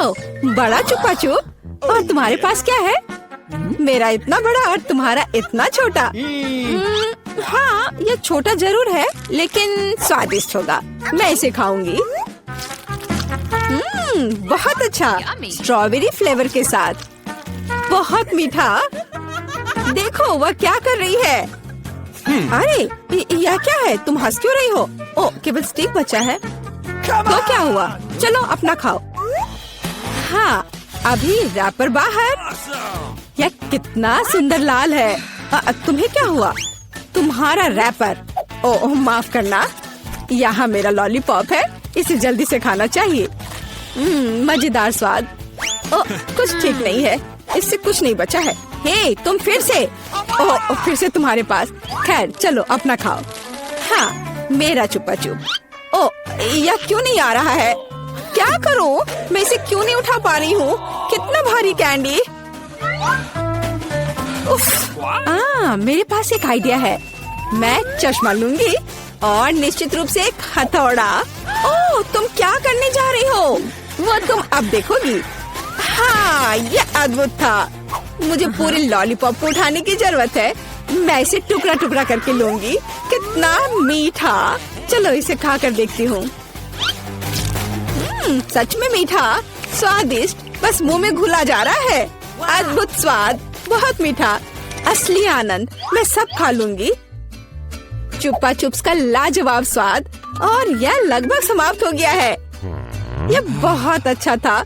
ओह, बड़ा चुपा चुप। और तुम्हारे पास क्या है? मेरा इतना बड़ा और तुम्हारा इतना छोटा। हाँ, ये छोटा जरूर है लेकिन स्वादिष्ट होगा। मैं इसे खाऊंगी। बहुत अच्छा, स्ट्रॉबेरी फ्लेवर के साथ। बहुत मीठा। देखो वह क्या कर रही है। अरे यह क्या है? तुम हंस क्यों रही हो? ओ, केवल स्टिक बचा है। तो क्या हुआ? चलो अपना खाओ। हाँ, अभी रैपर बाहर। यह कितना सुंदर लाल है। तुम्हें क्या हुआ? तुम्हारा रैपर। ओह माफ करना, यहाँ मेरा लॉलीपॉप है, इसे जल्दी से खाना चाहिए। मजेदार स्वाद। ओह, कुछ ठीक नहीं है, इससे कुछ नहीं बचा है। हे, तुम फिर से। ओह, फिर से तुम्हारे पास। खैर चलो अपना खाओ। हाँ, मेरा चुपा चुप। ओह, यह क्यों नहीं आ रहा है? क्या करूं? मैं इसे क्यों नहीं उठा पा रही हूँ? कितना भारी कैंडी। उफ, मेरे पास एक आइडिया है। मैं चश्मा लूंगी और निश्चित रूप से एक हथौड़ा। ओह, तुम क्या करने जा रही हो? वो तुम अब देखोगी। हाँ, ये अद्भुत था। मुझे पूरे लॉलीपॉप को उठाने की जरूरत है। मैं इसे टुकड़ा टुकड़ा करके लूंगी। कितना मीठा। चलो इसे खा कर देखती हूँ। सच में मीठा, स्वादिष्ट, बस मुंह में घुला जा रहा है। अद्भुत स्वाद, बहुत मीठा, असली आनंद। मैं सब खा लूंगी। चुप्पा चुप्स का लाजवाब स्वाद। और यह लगभग समाप्त हो गया है। यह बहुत अच्छा था।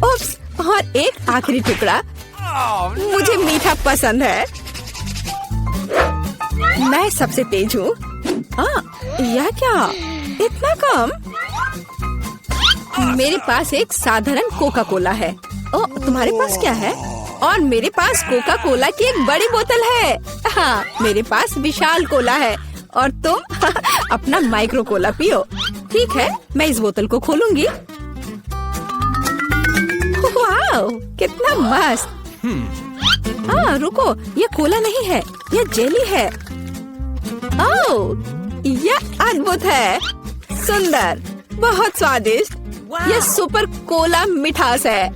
उप्स, और एक आखिरी टुकड़ा। मुझे मीठा पसंद है। मैं सबसे तेज हूँ। यह क्या? इतना कम? मेरे पास एक साधारण कोका कोला है। ओ, तुम्हारे पास क्या है? और मेरे पास कोका कोला की एक बड़ी बोतल है। हाँ, मेरे पास विशाल कोला है और तुम अपना माइक्रो कोला पियो। ठीक है, मैं इस बोतल को खोलूंगी। वाह, कितना मस्त। रुको, ये कोला नहीं है, ये जेली है। ओह, यह अद्भुत है, सुंदर, बहुत स्वादिष्ट। यह सुपर कोला मिठास है।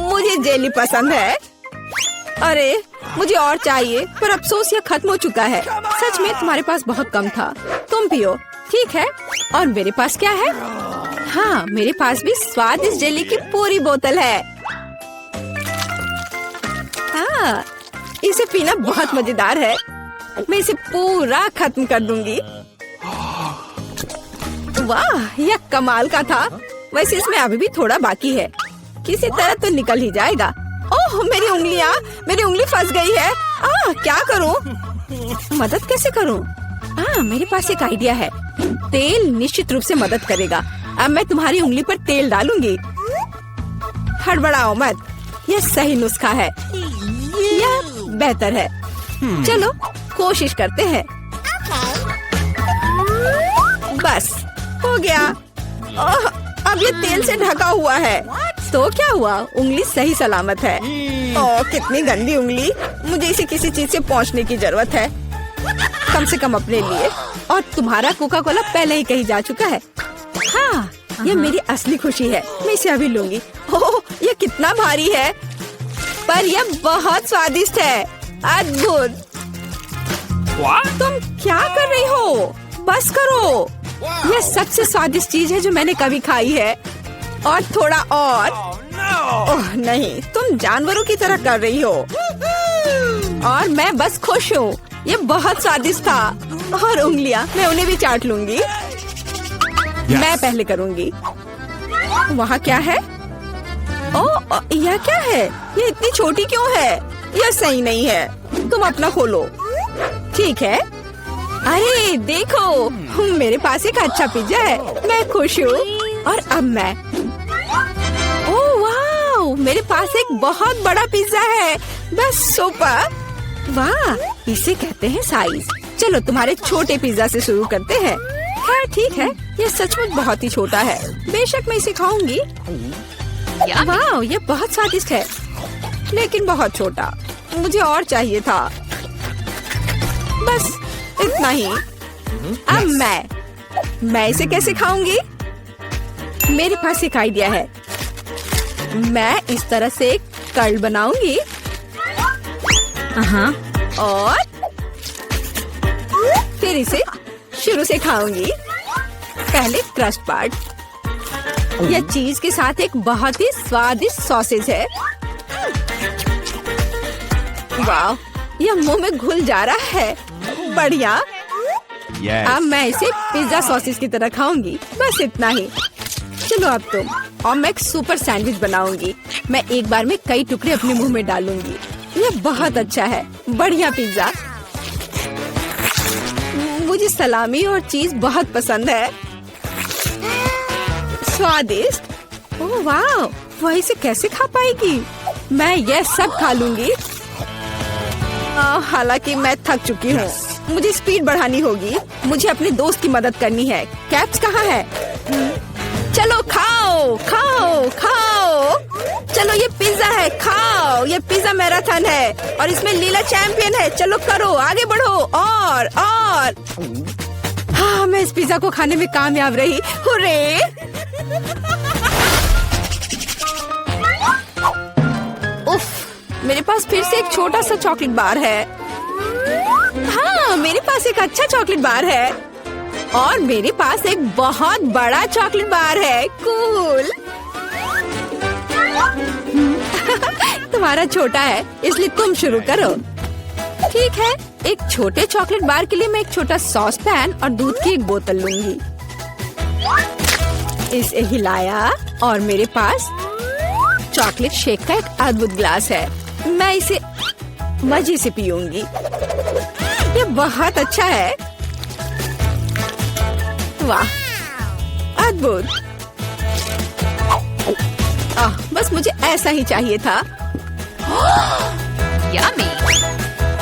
मुझे जेली पसंद है। अरे, मुझे और चाहिए, पर अफसोस यह खत्म हो चुका है। सच में तुम्हारे पास बहुत कम था। तुम पियो। ठीक है, और मेरे पास क्या है? हाँ, मेरे पास भी स्वादिष्ट जेली की पूरी बोतल है। हाँ, इसे पीना बहुत मजेदार है। मैं इसे पूरा खत्म कर दूंगी। वाह, यह कमाल का था। वैसे इसमें अभी भी थोड़ा बाकी है। किसी तरह तो निकल ही जाएगा। ओह, मेरी उंगली फंस गई है। क्या करूं? मदद कैसे करूं? मेरे पास एक आइडिया है। तेल निश्चित रूप से मदद करेगा। अब मैं तुम्हारी उंगली पर तेल डालूंगी। हड़बड़ाओ मत, यह सही नुस्खा है। यह बेहतर है। चलो कोशिश करते हैं। बस हो गया। ओह, अब ये तेल से ढका हुआ है। तो क्या हुआ? उंगली सही सलामत है। ओह, कितनी गंदी उंगली। मुझे इसे किसी चीज से पोंछने की जरूरत है, कम से कम अपने लिए। और तुम्हारा कोका कोला पहले ही कहीं जा चुका है। हाँ, ये मेरी असली खुशी है। मैं इसे अभी लूंगी। ओह, ये कितना भारी है, पर यह बहुत स्वादिष्ट है। अद्भुत। तुम क्या कर रही हो? बस करो। यह सबसे स्वादिष्ट चीज है जो मैंने कभी खाई है। और थोड़ा और। ओह नहीं, तुम जानवरों की तरह कर रही हो। और मैं बस खुश हूँ। ये बहुत स्वादिष्ट था। और उंगलियाँ, मैं उन्हें भी चाट लूंगी। मैं पहले करूंगी। वहाँ क्या है? ओह, यह क्या है? ये इतनी छोटी क्यों है? यह सही नहीं है। तुम अपना खोलो। ठीक है। अरे देखो, मेरे पास एक अच्छा पिज्जा है। मैं खुश हूँ। और अब मैं, ओह वाह, मेरे पास एक बहुत बड़ा पिज्जा है। बस सुपर। वाह, इसे कहते हैं साइज। चलो तुम्हारे छोटे पिज्जा से शुरू करते हैं। हाँ ठीक है, ये सचमुच बहुत ही छोटा है। बेशक मैं इसे खाऊंगी। वाह, ये बहुत स्वादिष्ट है, लेकिन बहुत छोटा। मुझे और चाहिए था। बस इतना ही। अब मैं इसे कैसे खाऊंगी? मेरे पास एक आइडिया है। मैं इस तरह से एक कर्ल बनाऊंगी। हाँ, और फिर इसे शुरू से खाऊंगी। पहले क्रस्ट पार्ट। यह चीज के साथ एक बहुत ही स्वादिष्ट सॉसेज है। वाह, यह मुंह में घुल जा रहा है। बढ़िया। अब मैं इसे पिज्जा सॉसेज की तरह खाऊंगी। बस इतना ही। चलो अब तुम। और मैं एक सुपर सैंडविच बनाऊंगी। मैं एक बार में कई टुकड़े अपने मुंह में डालूंगी। यह बहुत अच्छा है। बढ़िया पिज्जा। मुझे सलामी और चीज बहुत पसंद है। स्वादिष्ट। ओह वाह, वह इसे कैसे खा पाएगी? मैं यह सब खा लूंगी। हालांकि मैं थक चुकी हूँ। मुझे स्पीड बढ़ानी होगी। मुझे अपने दोस्त की मदद करनी है। कैप्स कहाँ है? चलो खाओ खाओ खाओ। चलो ये पिज्जा है, खाओ। ये पिज्जा मैराथन है और इसमें लीला चैंपियन है। चलो करो, आगे बढ़ो। और हाँ, मैं इस पिज्जा को खाने में कामयाब रही। हुर्रे! उफ, मेरे पास फिर से एक छोटा सा चॉकलेट बार है। हाँ, मेरे पास एक अच्छा चॉकलेट बार है। और मेरे पास एक बहुत बड़ा चॉकलेट बार है। कूल। तुम्हारा छोटा है, इसलिए तुम शुरू करो। ठीक है, एक छोटे चॉकलेट बार के लिए मैं एक छोटा सॉस पैन और दूध की एक बोतल लूंगी। इसे हिलाया और मेरे पास चॉकलेट शेक का एक अद्भुत ग्लास है। मैं इसे मजे से पीऊंगी। ये बहुत अच्छा है। वाह, अद्भुत। बस मुझे ऐसा ही चाहिए था। यम्मी।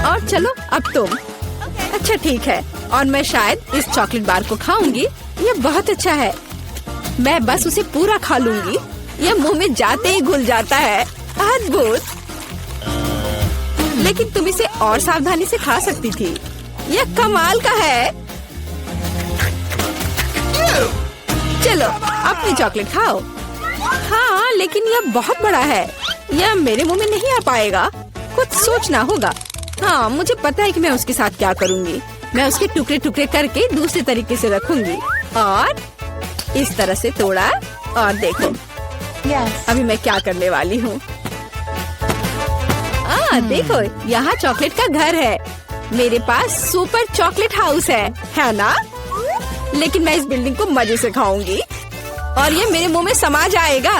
और चलो अब तुम। अच्छा ठीक है, और मैं शायद इस चॉकलेट बार को खाऊंगी। ये बहुत अच्छा है। मैं बस उसे पूरा खा लूंगी। यह मुंह में जाते ही घुल जाता है। अद्भुत। लेकिन तुम इसे और सावधानी से खा सकती थी। यह कमाल का है। चलो अपनी चॉकलेट खाओ। हाँ, लेकिन यह बहुत बड़ा है। यह मेरे मुंह में नहीं आ पाएगा। कुछ सोचना होगा। हाँ, मुझे पता है कि मैं उसके साथ क्या करूँगी। मैं उसके टुकड़े टुकड़े करके दूसरे तरीके से रखूंगी और इस तरह से तोड़ा। और देखो अभी मैं क्या करने वाली हूँ। देखो, यहाँ चॉकलेट का घर है। मेरे पास सुपर चॉकलेट हाउस है ना? लेकिन मैं इस बिल्डिंग को मजे से खाऊंगी और ये मेरे मुंह में समा जाएगा।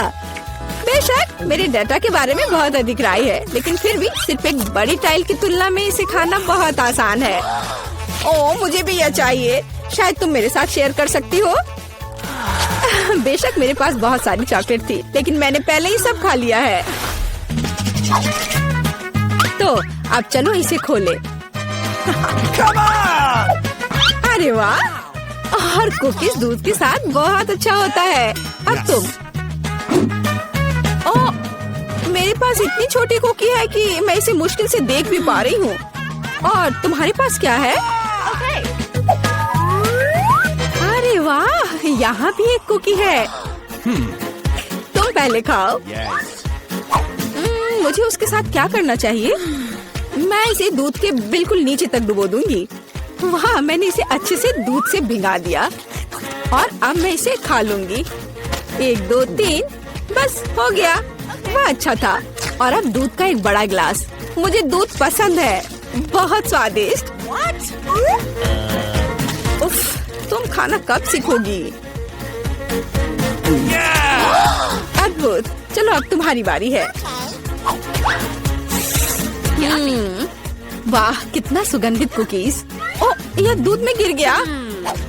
बेशक मेरे डाटा के बारे में बहुत अधिक राय है, लेकिन फिर भी सिर्फ एक बड़ी टाइल की तुलना में इसे खाना बहुत आसान है। ओह, मुझे भी यह चाहिए। शायद तुम मेरे साथ शेयर कर सकती हो। बेशक मेरे पास बहुत सारी चॉकलेट थी, लेकिन मैंने पहले ही सब खा लिया है। तो अब चलो इसे खोले। अरे वाह, और कुकीज दूध के साथ बहुत अच्छा होता है। अब तुम। ओह, मेरे पास इतनी छोटी कुकी है कि मैं इसे मुश्किल से देख भी पा रही हूँ। और तुम्हारे पास क्या है? अरे वाह, यहाँ भी एक कुकी है। तुम पहले खाओ। मुझे उसके साथ क्या करना चाहिए? मैं इसे दूध के बिल्कुल नीचे तक डुबो दूंगी। वाह, मैंने इसे अच्छे से दूध से भिगा दिया और अब मैं इसे खा लूंगी। 1 2 3, बस हो गया। वह अच्छा था। और अब दूध का एक बड़ा गिलास। मुझे दूध पसंद है। बहुत स्वादिष्ट। उफ, तुम खाना कब सीखोगी? अद्भुत। चलो अब तुम्हारी बारी है। वाह, कितना सुगंधित कुकीज। ओह, यह दूध में गिर गया।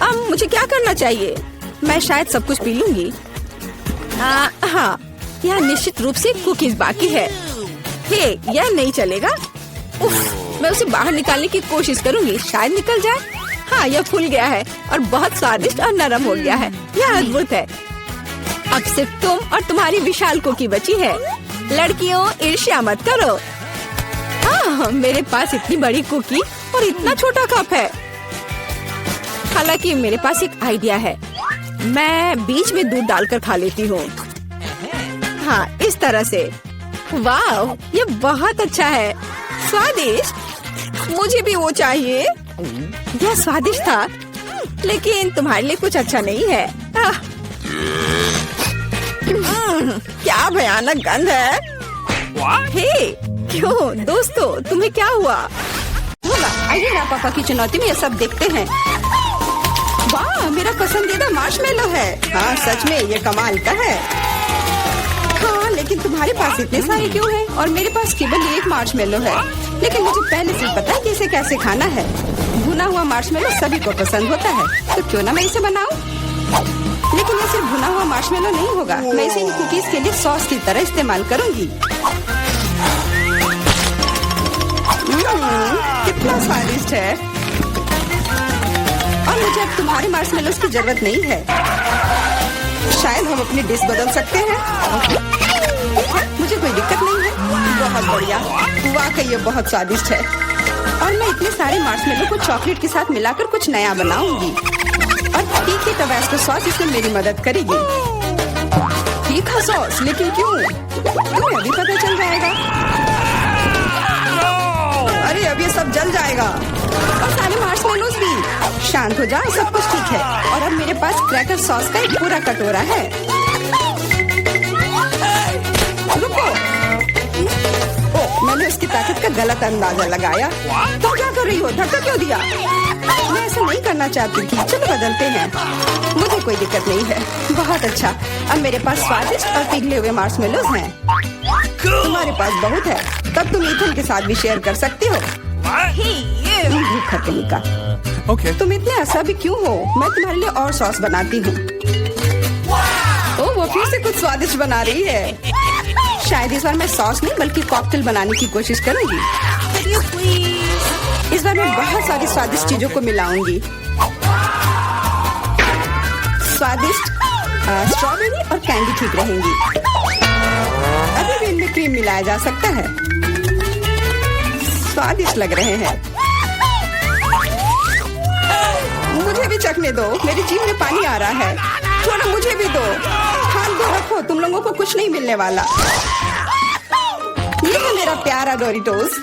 अब मुझे क्या करना चाहिए? मैं शायद सब कुछ पी लूंगी। हाँ, यह निश्चित रूप से कुकीज बाकी है। हे, यह नहीं चलेगा। उफ, मैं उसे बाहर निकालने की कोशिश करूंगी। शायद निकल जाए। हाँ, यह फूल गया है और बहुत स्वादिष्ट और नरम हो गया है। यह अद्भुत है। अब सिर्फ तुम और तुम्हारी विशाल कुकी बची है। लड़कियों, ईर्ष्या मत करो। हाँ, मेरे पास इतनी बड़ी कुकी और इतना छोटा कप है। हालांकि मेरे पास एक आइडिया है। मैं बीच में दूध डालकर खा लेती हूँ। हाँ, इस तरह से। वाह, ये बहुत अच्छा है, स्वादिष्ट। मुझे भी वो चाहिए। यह स्वादिष्ट था, लेकिन तुम्हारे लिए कुछ अच्छा नहीं है। क्या भयानक गंध है। हे, क्यों दोस्तों, तुम्हें क्या हुआ? आइए ना पापा की चुनौती में ये सब देखते हैं। वाह, मेरा पसंदीदा मार्शमेलो है। हाँ, सच में ये कमाल का है। हाँ, लेकिन तुम्हारे पास इतने सारे क्यों हैं? और मेरे पास केवल एक मार्शमेलो है। लेकिन मुझे पहले से पता है कि इसे कैसे खाना है। भुना हुआ मार्शमेलो सभी को पसंद होता है, तो क्यों ना मैं इसे बनाऊं? लेकिन ये सिर्फ भुना हुआ मार्शमेलो नहीं होगा। मैं इसे इन कुकीज के लिए सॉस की तरह इस्तेमाल करूंगी। कितना स्वादिष्ट है। और मुझे अब तुम्हारे मार्शमेलोस की जरूरत नहीं है। शायद हम अपनी डिश बदल सकते हैं। मुझे कोई दिक्कत नहीं है। बहुत बढ़िया, वाकई ये बहुत स्वादिष्ट है। और मैं इतने सारे मार्शमेलो को चॉकलेट के साथ मिलाकर कुछ नया बनाऊंगी। और तीखी टबास्को सॉस इसमें मेरी मदद करेगी। तीखा सॉस, लेकिन क्यों? तुम्हें अभी पता चल जाएगा। अरे अब ये सब जल जाएगा। और सारे मार्शमेलोस भी। शांत हो जाओ, सब कुछ ठीक है। और अब मेरे पास क्रैकर सॉस का एक पूरा कटोरा है। रुको, मैंने उसकी ताकत का गलत अंदाजा लगाया। तुम क्या कर रही हो? धक्का क्यों दिया? मैं ऐसा नहीं करना चाहती थी। चलो बदलते हैं। मुझे कोई दिक्कत नहीं है। बहुत अच्छा। अब मेरे पास स्वादिष्ट और पिघले हुए मार्शमेलोस हैं। तुम्हारे पास बहुत है, तब तुम ईथन के साथ भी शेयर कर सकती हो। Okay. तुम इतने असभी क्यों हो? मैं तुम्हारे लिए और सॉस बनाती हूँ। ओह, वो फिर से कुछ स्वादिष्ट बना रही है। शायद इस बार मैं सॉस नहीं बल्कि कॉकटेल बनाने की कोशिश करूंगी। इस बार मैं बहुत सारी स्वादिष्ट चीजों को मिलाऊंगी। स्वादिष्ट स्ट्रॉबेरी और कैंडी ठीक रहेंगी। अभी भी इनमें क्रीम मिलाया जा सकता है। स्वादिष्ट लग रहे हैं। मुझे भी चखने दो, मेरी जीभ में पानी आ रहा है। थोड़ा मुझे भी दो। हाथ दो रखो, तुम लोगों को कुछ नहीं मिलने वाला। ये है मेरा प्यारा डोरिटोस।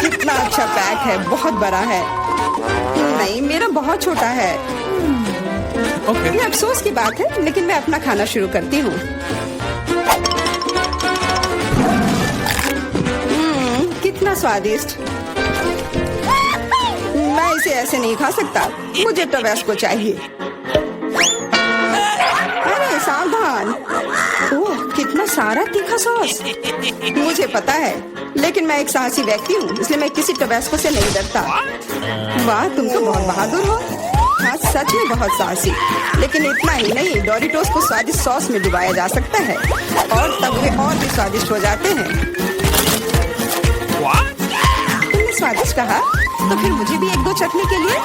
कितना अच्छा पैक है, बहुत बड़ा है। नहीं, मेरा बहुत छोटा है। Okay. ये अफसोस की बात है, लेकिन मैं अपना खाना शुरू करती हूँ। कितना स्वादिष्ट। मैं इसे ऐसे नहीं खा सकता। मुझे टबास्को चाहिए। अरे सावधान। ओह, कितना सारा तीखा सॉस। मुझे पता है, लेकिन मैं एक साहसी व्यक्ति हूँ, इसलिए मैं किसी टबास्को से नहीं डरता। वाह, तुम तो बहुत बहादुर हो। हाँ, सच में बहुत साहसी। लेकिन इतना ही नहीं, डोरिटोस को स्वादिष्ट सॉस में डुबाया जा सकता है और तब वे और भी स्वादिष्ट हो जाते हैं। तुमने स्वादिष्ट कहा, तो फिर मुझे भी एक दो चखने के लिए।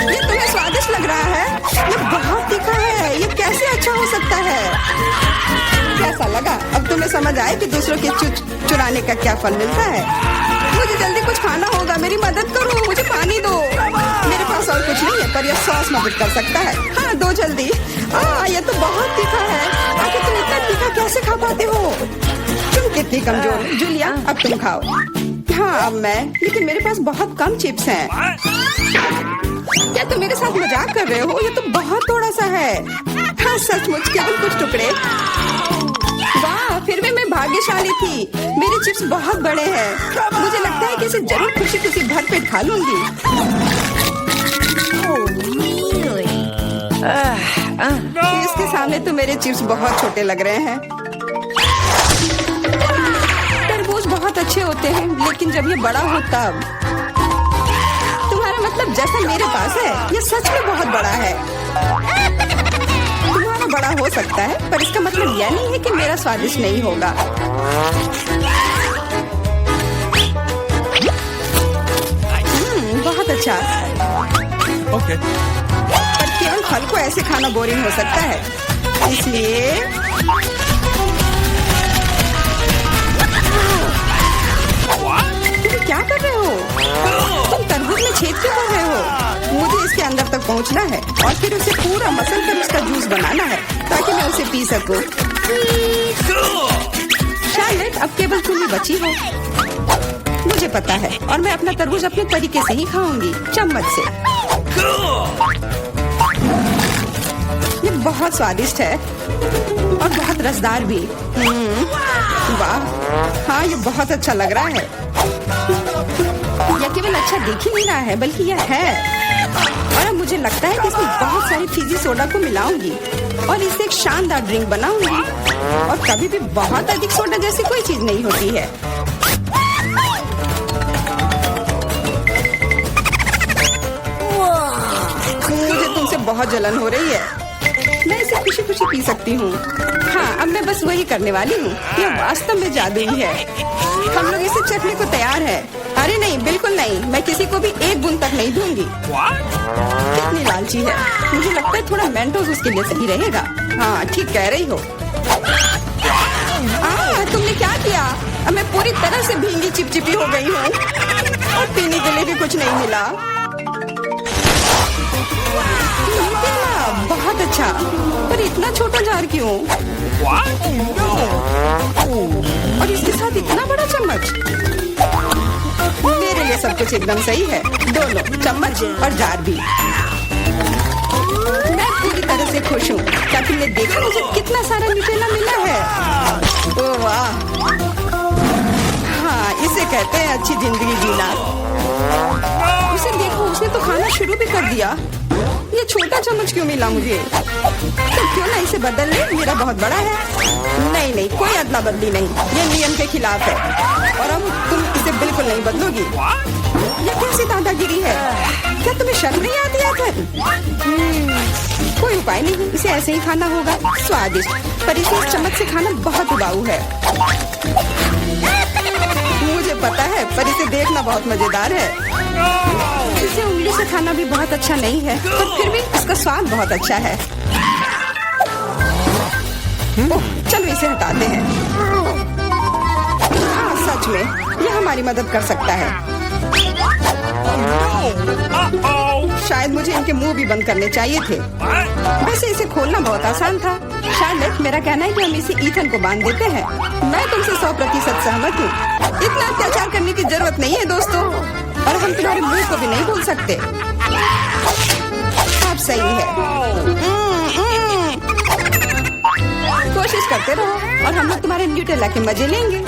ये तुम्हें स्वादिष्ट लग रहा है? ये बहुत तीखा है। ये कैसे अच्छा हो सकता है? कैसा लगा? अब तुम्हें समझ आए कि दूसरों के चुराने का क्या फल मिलता है। मुझे जल्दी कुछ खाना होगा, मेरी मदद करो, मुझे पानी दो। मेरे पास और कुछ नहीं है, पर यह सॉस मदद कर सकता है। हाँ, दो जल्दी। ये तो बहुत तीखा है। आखिर तुम इतना तीखा कैसे खा पाते हो? तुम कितनी कमजोर। जूलिया, अब तुम खाओ। हाँ, अब मैं। लेकिन मेरे पास बहुत कम चिप्स हैं। क्या तुम मेरे साथ मजाक कर रहे हो? ये तो बहुत थोड़ा सा है। हाँ, सचमुच केवल कुछ टुकड़े। वाह, फिर भी मैं भाग्यशाली थी। मेरे चिप्स बहुत बड़े हैं। मुझे लगता है कि इसे जरूर खुशी खुशी भर पेट खा लूंगी। इसके सामने तो मेरे चिप्स बहुत छोटे लग रहे हैं। तरबूज बहुत अच्छे होते हैं, लेकिन जब ये बड़ा हो तब। तुम्हारा मतलब जैसा मेरे पास है, ये सच में बहुत बड़ा है। तुम्हारा बड़ा हो सकता है, पर इसका मतलब यह नहीं है कि मेरा स्वादिष्ट नहीं होगा। बहुत अच्छा। Okay. पर केवल फल को ऐसे खाना बोरिंग हो सकता है, इसलिए तुम क्या कर रहे हो? तुम तरबूज में छेद क्यों कर रहे हो? मुझे इसके अंदर तक पहुंचना है और फिर उसे पूरा मसल कर उसका जूस बनाना है ताकि मैं उसे पी सकूं। शार्लेट, अब केवल तुम ही बची हो। मुझे पता है और मैं अपना तरबूज अपने तरीके से ही खाऊंगी, चम्मच से। ये बहुत स्वादिष्ट है और बहुत रसदार भी। वाह, हाँ ये बहुत अच्छा लग रहा है। यह केवल अच्छा दिख ही नहीं रहा है बल्कि यह है। और अब मुझे लगता है कि इसमें बहुत सारी फीजी सोडा को मिलाऊंगी और इससे एक शानदार ड्रिंक बनाऊंगी। और कभी भी बहुत अधिक सोडा जैसी कोई चीज नहीं होती है। मुझे तुमसे बहुत जलन हो रही है। मैं इसे खुशी खुशी पी सकती हूँ। हाँ, अब मैं बस वही करने वाली हूँ। यह वास्तव में जादुई है। हम लोग इसे चखने को तैयार है। अरे नहीं, बिल्कुल नहीं। मैं किसी को भी एक बूंद तक नहीं दूंगी। कितनी लालची है। मुझे लगता है थोड़ा मेंटोस उसके लिए सही रहेगा। हाँ, ठीक कह रही हो। तुमने क्या किया? अब मैं पूरी तरह से भींगी चिपचिपी हो गई हूँ और पीने के लिए भी कुछ नहीं मिला। बहुत अच्छा, पर इतना छोटा जार क्यों? और इसके साथ इतना बड़ा चम्मच। मेरे लिए सब कुछ एकदम सही है, दोनों चम्मच और जार भी। मैं पूरी तरह से खुश हूँ। क्या तुमने देखा मुझे कितना सारा न्यूटेला मिला है? ओह वाह, हाँ इसे कहते हैं अच्छी जिंदगी जीना। उसे देखो, उसने तो खाना शुरू भी कर दिया। ये छोटा चम्मच क्यों मिला मुझे? तो क्यों ना इसे बदल ले, मेरा बहुत बड़ा है। नहीं नहीं, कोई अदला बदली नहीं, ये नियम के खिलाफ है। और अब तुम इसे बिल्कुल नहीं बदलोगी। ये कैसी दादागिरी है? क्या तुम्हें शर्म नहीं आती आखिर? कोई उपाय नहीं, इसे ऐसे ही खाना होगा। स्वादिष्ट, पर इसे इस चम्मच से खाना बहुत उबाऊ है। मुझे पता है, पर इसे देखना बहुत मजेदार है। इसे उंगली से खाना भी बहुत अच्छा नहीं है, पर फिर भी इसका स्वाद बहुत अच्छा है। ओह, चलो इसे हटाते हैं। हाँ सच में, यह हमारी मदद कर सकता है। शायद मुझे इनके मुंह भी बंद करने चाहिए थे। वैसे इसे खोलना बहुत आसान था। शार्लेट, मेरा कहना है कि हम इसे ईथन को बांध देते हैं। मैं तुमसे 100% सहमत हूँ। इतना अत्याचार करने की जरूरत नहीं है दोस्तों, और हम तुम्हारे मुंह को भी नहीं भूल सकते। आप सही है। कोशिश करते रहो और हम लोग तुम्हारे न्यूटेला के मजे लेंगे।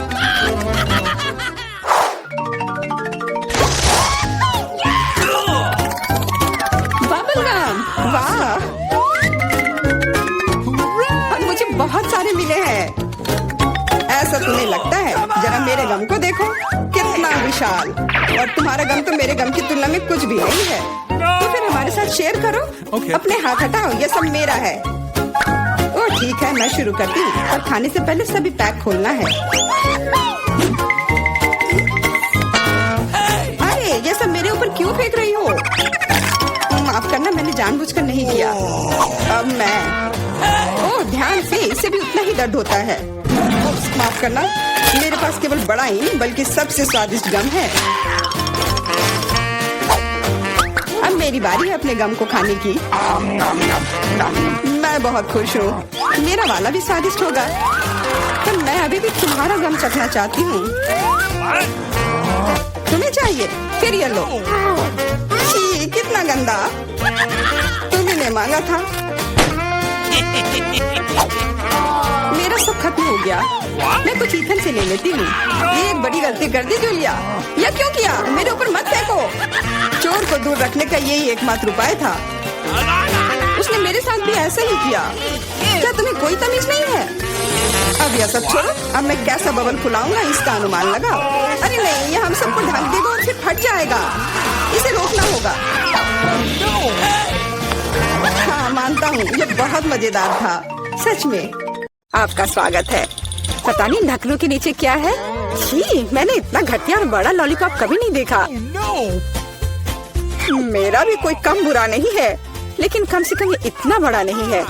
बबलगम, वाह, और मुझे बहुत सारे मिले हैं। ऐसा तुम्हें लगता है? जरा मेरे गम को देखो, कितना विशाल। और तुम्हारा गम तो मेरे गम की तुलना में कुछ भी नहीं है। तो फिर हमारे साथ शेयर करो। अपने हाथ हटाओ, ये सब मेरा है। ओह ठीक है, मैं शुरू करती हूँ। और खाने से पहले सभी पैक खोलना है। अरे ये सब मेरे ऊपर क्यों फेंक रही हो? माफ करना, मैंने जानबूझकर नहीं किया। अब मैं, ओह ध्यान से, इससे भी उतना ही दर्द होता है। माफ करना, मेरे पास केवल बड़ा ही नहीं बल्कि सबसे स्वादिष्ट गम है। अब मेरी बारी है अपने गम को खाने की। मैं बहुत खुश हूँ। मेरा वाला भी स्वादिष्ट होगा, पर मैं अभी भी तुम्हारा गम चखना चाहती हूँ। तुम्हें चाहिए? फिर ये लो। छी, कितना गंदा। तुम्ही ने मांगा था। मेरा सब खत्म हो गया। मैं कुछ ईथन से ले लेती हूँ। ये एक बड़ी गलती कर दी जूलिया। यह क्यों किया? मेरे ऊपर मत फेंको। चोर को दूर रखने का यही एकमात्र उपाय था। उसने मेरे साथ भी ऐसा ही किया। क्या तुम्हें कोई तमीज नहीं है? अब यह सब छोड़ो। अब मैं कैसा बबल फुलाऊंगा इसका अनुमान लगाओ। अरे नहीं, ये हम सबको ढक देगा और फिर फट जाएगा। इसे रोकना होगा। हाँ मानता हूँ, ये बहुत मजेदार था सच में। आपका स्वागत है। पता नहीं ढक्कनों के नीचे क्या है। छी, मैंने इतना घटिया और बड़ा लॉलीपॉप कभी नहीं देखा। मेरा भी कोई कम बुरा नहीं है, लेकिन कम से कम ये इतना बड़ा नहीं है।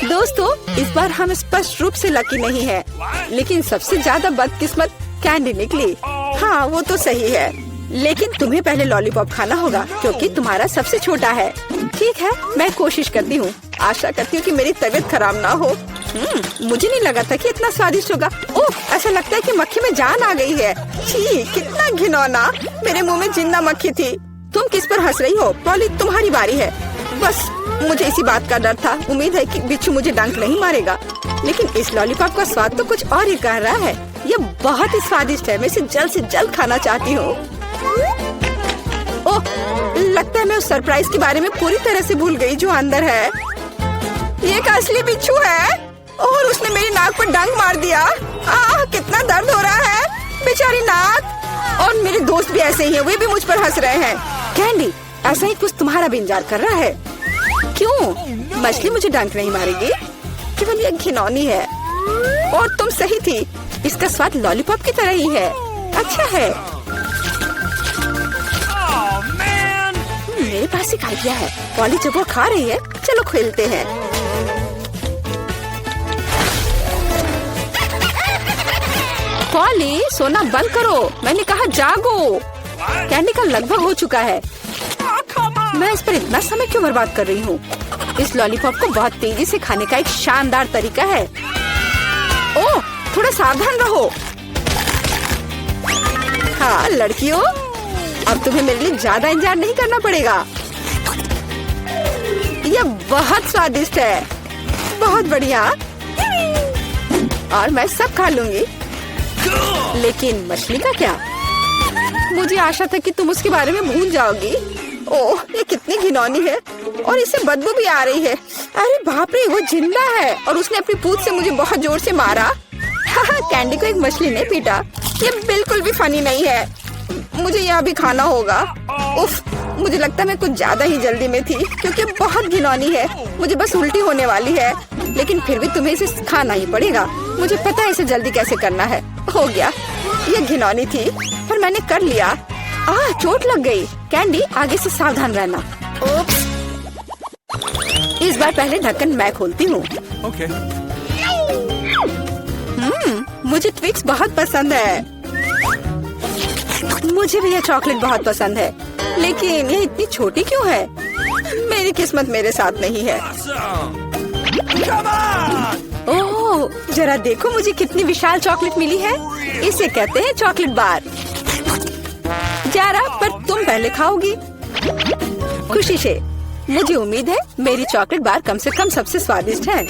दोस्तों, इस बार हम स्पष्ट रूप से लकी नहीं है, लेकिन सबसे ज्यादा बदकिस्मत कैंडी निकली। हाँ वो तो सही है। लेकिन तुम्हें पहले लॉलीपॉप खाना होगा क्योंकि तुम्हारा सबसे छोटा है। ठीक है, मैं कोशिश करती हूँ। आशा करती हूँ कि मेरी तबीयत खराब ना हो। मुझे नहीं लगा था कि इतना स्वादिष्ट होगा। ओह, ऐसा लगता है कि मक्खी में जान आ गई है। छी, कितना घिनौना। मेरे मुंह में जिंदा मक्खी थी। तुम किस पर हंस रही हो? पॉली, तुम्हारी बारी है। बस मुझे इसी बात का डर था। उम्मीद है कि बिच्छू मुझे डंक नहीं मारेगा। लेकिन इस लॉलीपॉप का स्वाद तो कुछ और ही कह रहा है। ये बहुत ही स्वादिष्ट है। मैं इसे जल्द से जल्द खाना चाहती हूँ। ओह, लगता है मैं उस सरप्राइज के बारे में पूरी तरह से भूल गई जो अंदर है। ये एक असली बिच्छू है और उसने मेरी नाक पर डंक मार दिया। कितना दर्द हो रहा है, बेचारी नाक। और मेरे दोस्त भी ऐसे ही हैं, वे भी मुझ पर हंस रहे हैं। कैंडी, ऐसा ही कुछ तुम्हारा भी इंतजार कर रहा है। क्यों? मछली मुझे डंक नहीं मारेगी, केवल ये घिनौनी है। और तुम सही थी, इसका स्वाद लॉलीपॉप की तरह ही है। अच्छा है। मेरे पास एक आइडिया है। पॉली जब वो खा रही है, चलो खेलते हैं। पॉली, सोना बंद करो, मैंने कहा जागो। कैंडी का लगभग हो चुका है। मैं इस पर इतना समय क्यों बर्बाद कर रही हूँ? इस लॉलीपॉप को बहुत तेजी से खाने का एक शानदार तरीका है। ओह, थोड़ा सावधान रहो। हाँ लड़कियों, अब तुम्हें मेरे लिए ज्यादा इंतजार नहीं करना पड़ेगा। यह बहुत स्वादिष्ट है, बहुत बढ़िया। और मैं सब खा लूंगी। लेकिन मछली का क्या? मुझे आशा था कि तुम उसके बारे में भूल जाओगी। ओह, ये कितनी घिनौनी है और इससे बदबू भी आ रही है। अरे बाप रे, वो जिंदा है और उसने अपनी पूंछ से मुझे बहुत जोर से मारा। कैंडी को एक मछली ने पीटा। ये बिल्कुल भी फनी नहीं है। मुझे यह भी खाना होगा। उफ, मुझे लगता है मैं कुछ ज्यादा ही जल्दी में थी क्योंकि बहुत घिनौनी है। मुझे बस उल्टी होने वाली है, लेकिन फिर भी तुम्हें इसे खाना ही पड़ेगा। मुझे पता है इसे जल्दी कैसे करना है। हो गया, ये घिनौनी थी पर मैंने कर लिया। चोट लग गई। कैंडी, आगे से सावधान रहना। ओप्स। इस बार पहले ढक्कन मैं खोलती हूँ। Okay. मुझे ट्विक्स बहुत पसंद है। मुझे भी यह चॉकलेट बहुत पसंद है, लेकिन ये इतनी छोटी क्यों है? मेरी किस्मत मेरे साथ नहीं है। ओह, जरा देखो मुझे कितनी विशाल चॉकलेट मिली है। इसे कहते हैं चॉकलेट बार। जरा, पर तुम पहले खाओगी। खुशी से। मुझे उम्मीद है मेरी चॉकलेट बार कम से कम सबसे स्वादिष्ट है।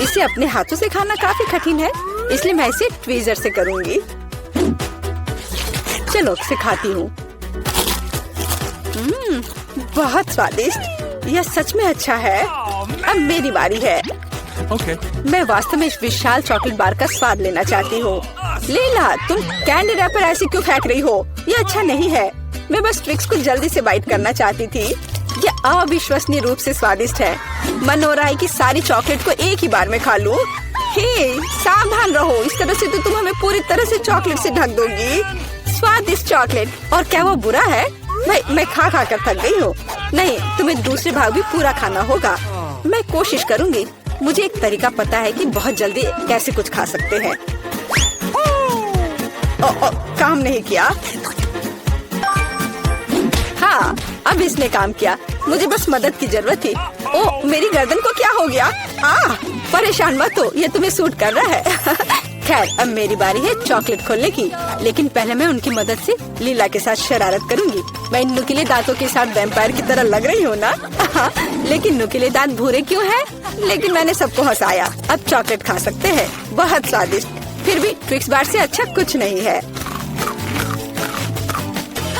इसे अपने हाथों से खाना काफी कठिन है, इसलिए मैं इसे ट्वीजर से करूंगी। चलो इसे खाती हूँ। बहुत स्वादिष्ट। यह सच में अच्छा है। अब मेरी बारी है। Okay. मैं वास्तव में इस विशाल चॉकलेट बार का स्वाद लेना चाहती हूँ। लीला, तुम कैंडी रैपर ऐसे क्यों फेंक रही हो? ये अच्छा नहीं है। मैं बस ट्विक्स को जल्दी से बाइट करना चाहती थी। ये अविश्वसनीय रूप से स्वादिष्ट है। मन हो रहा है कि सारी चॉकलेट को एक ही बार में खा लूं। हे, सावधान रहो, इस तरह से तो तुम हमें पूरी तरह से चॉकलेट से ढक दोगी। स्वादिष्ट चॉकलेट। और क्या वो बुरा है? मैं खा खा कर थक गई हूँ। नहीं, तुम्हें दूसरे भाग भी पूरा खाना होगा। मैं कोशिश करूँगी। मुझे एक तरीका पता है कि बहुत जल्दी कैसे कुछ खा सकते हैं। काम नहीं किया। हाँ, अब इसने काम किया। मुझे बस मदद की जरूरत थी। ओह, मेरी गर्दन को क्या हो गया? परेशान मत हो, ये तुम्हें सूट कर रहा है। खैर, अब मेरी बारी है चॉकलेट खोलने की। लेकिन पहले मैं उनकी मदद से लीला के साथ शरारत करूंगी। मैं इन नुकीले दांतों के साथ वैम्पायर की तरह लग रही हूँ ना? लेकिन नुकीले दांत भूरे क्यों हैं? लेकिन मैंने सबको हंसाया। अब चॉकलेट खा सकते हैं। बहुत स्वादिष्ट। फिर भी ट्विक्स बार से अच्छा कुछ नहीं है।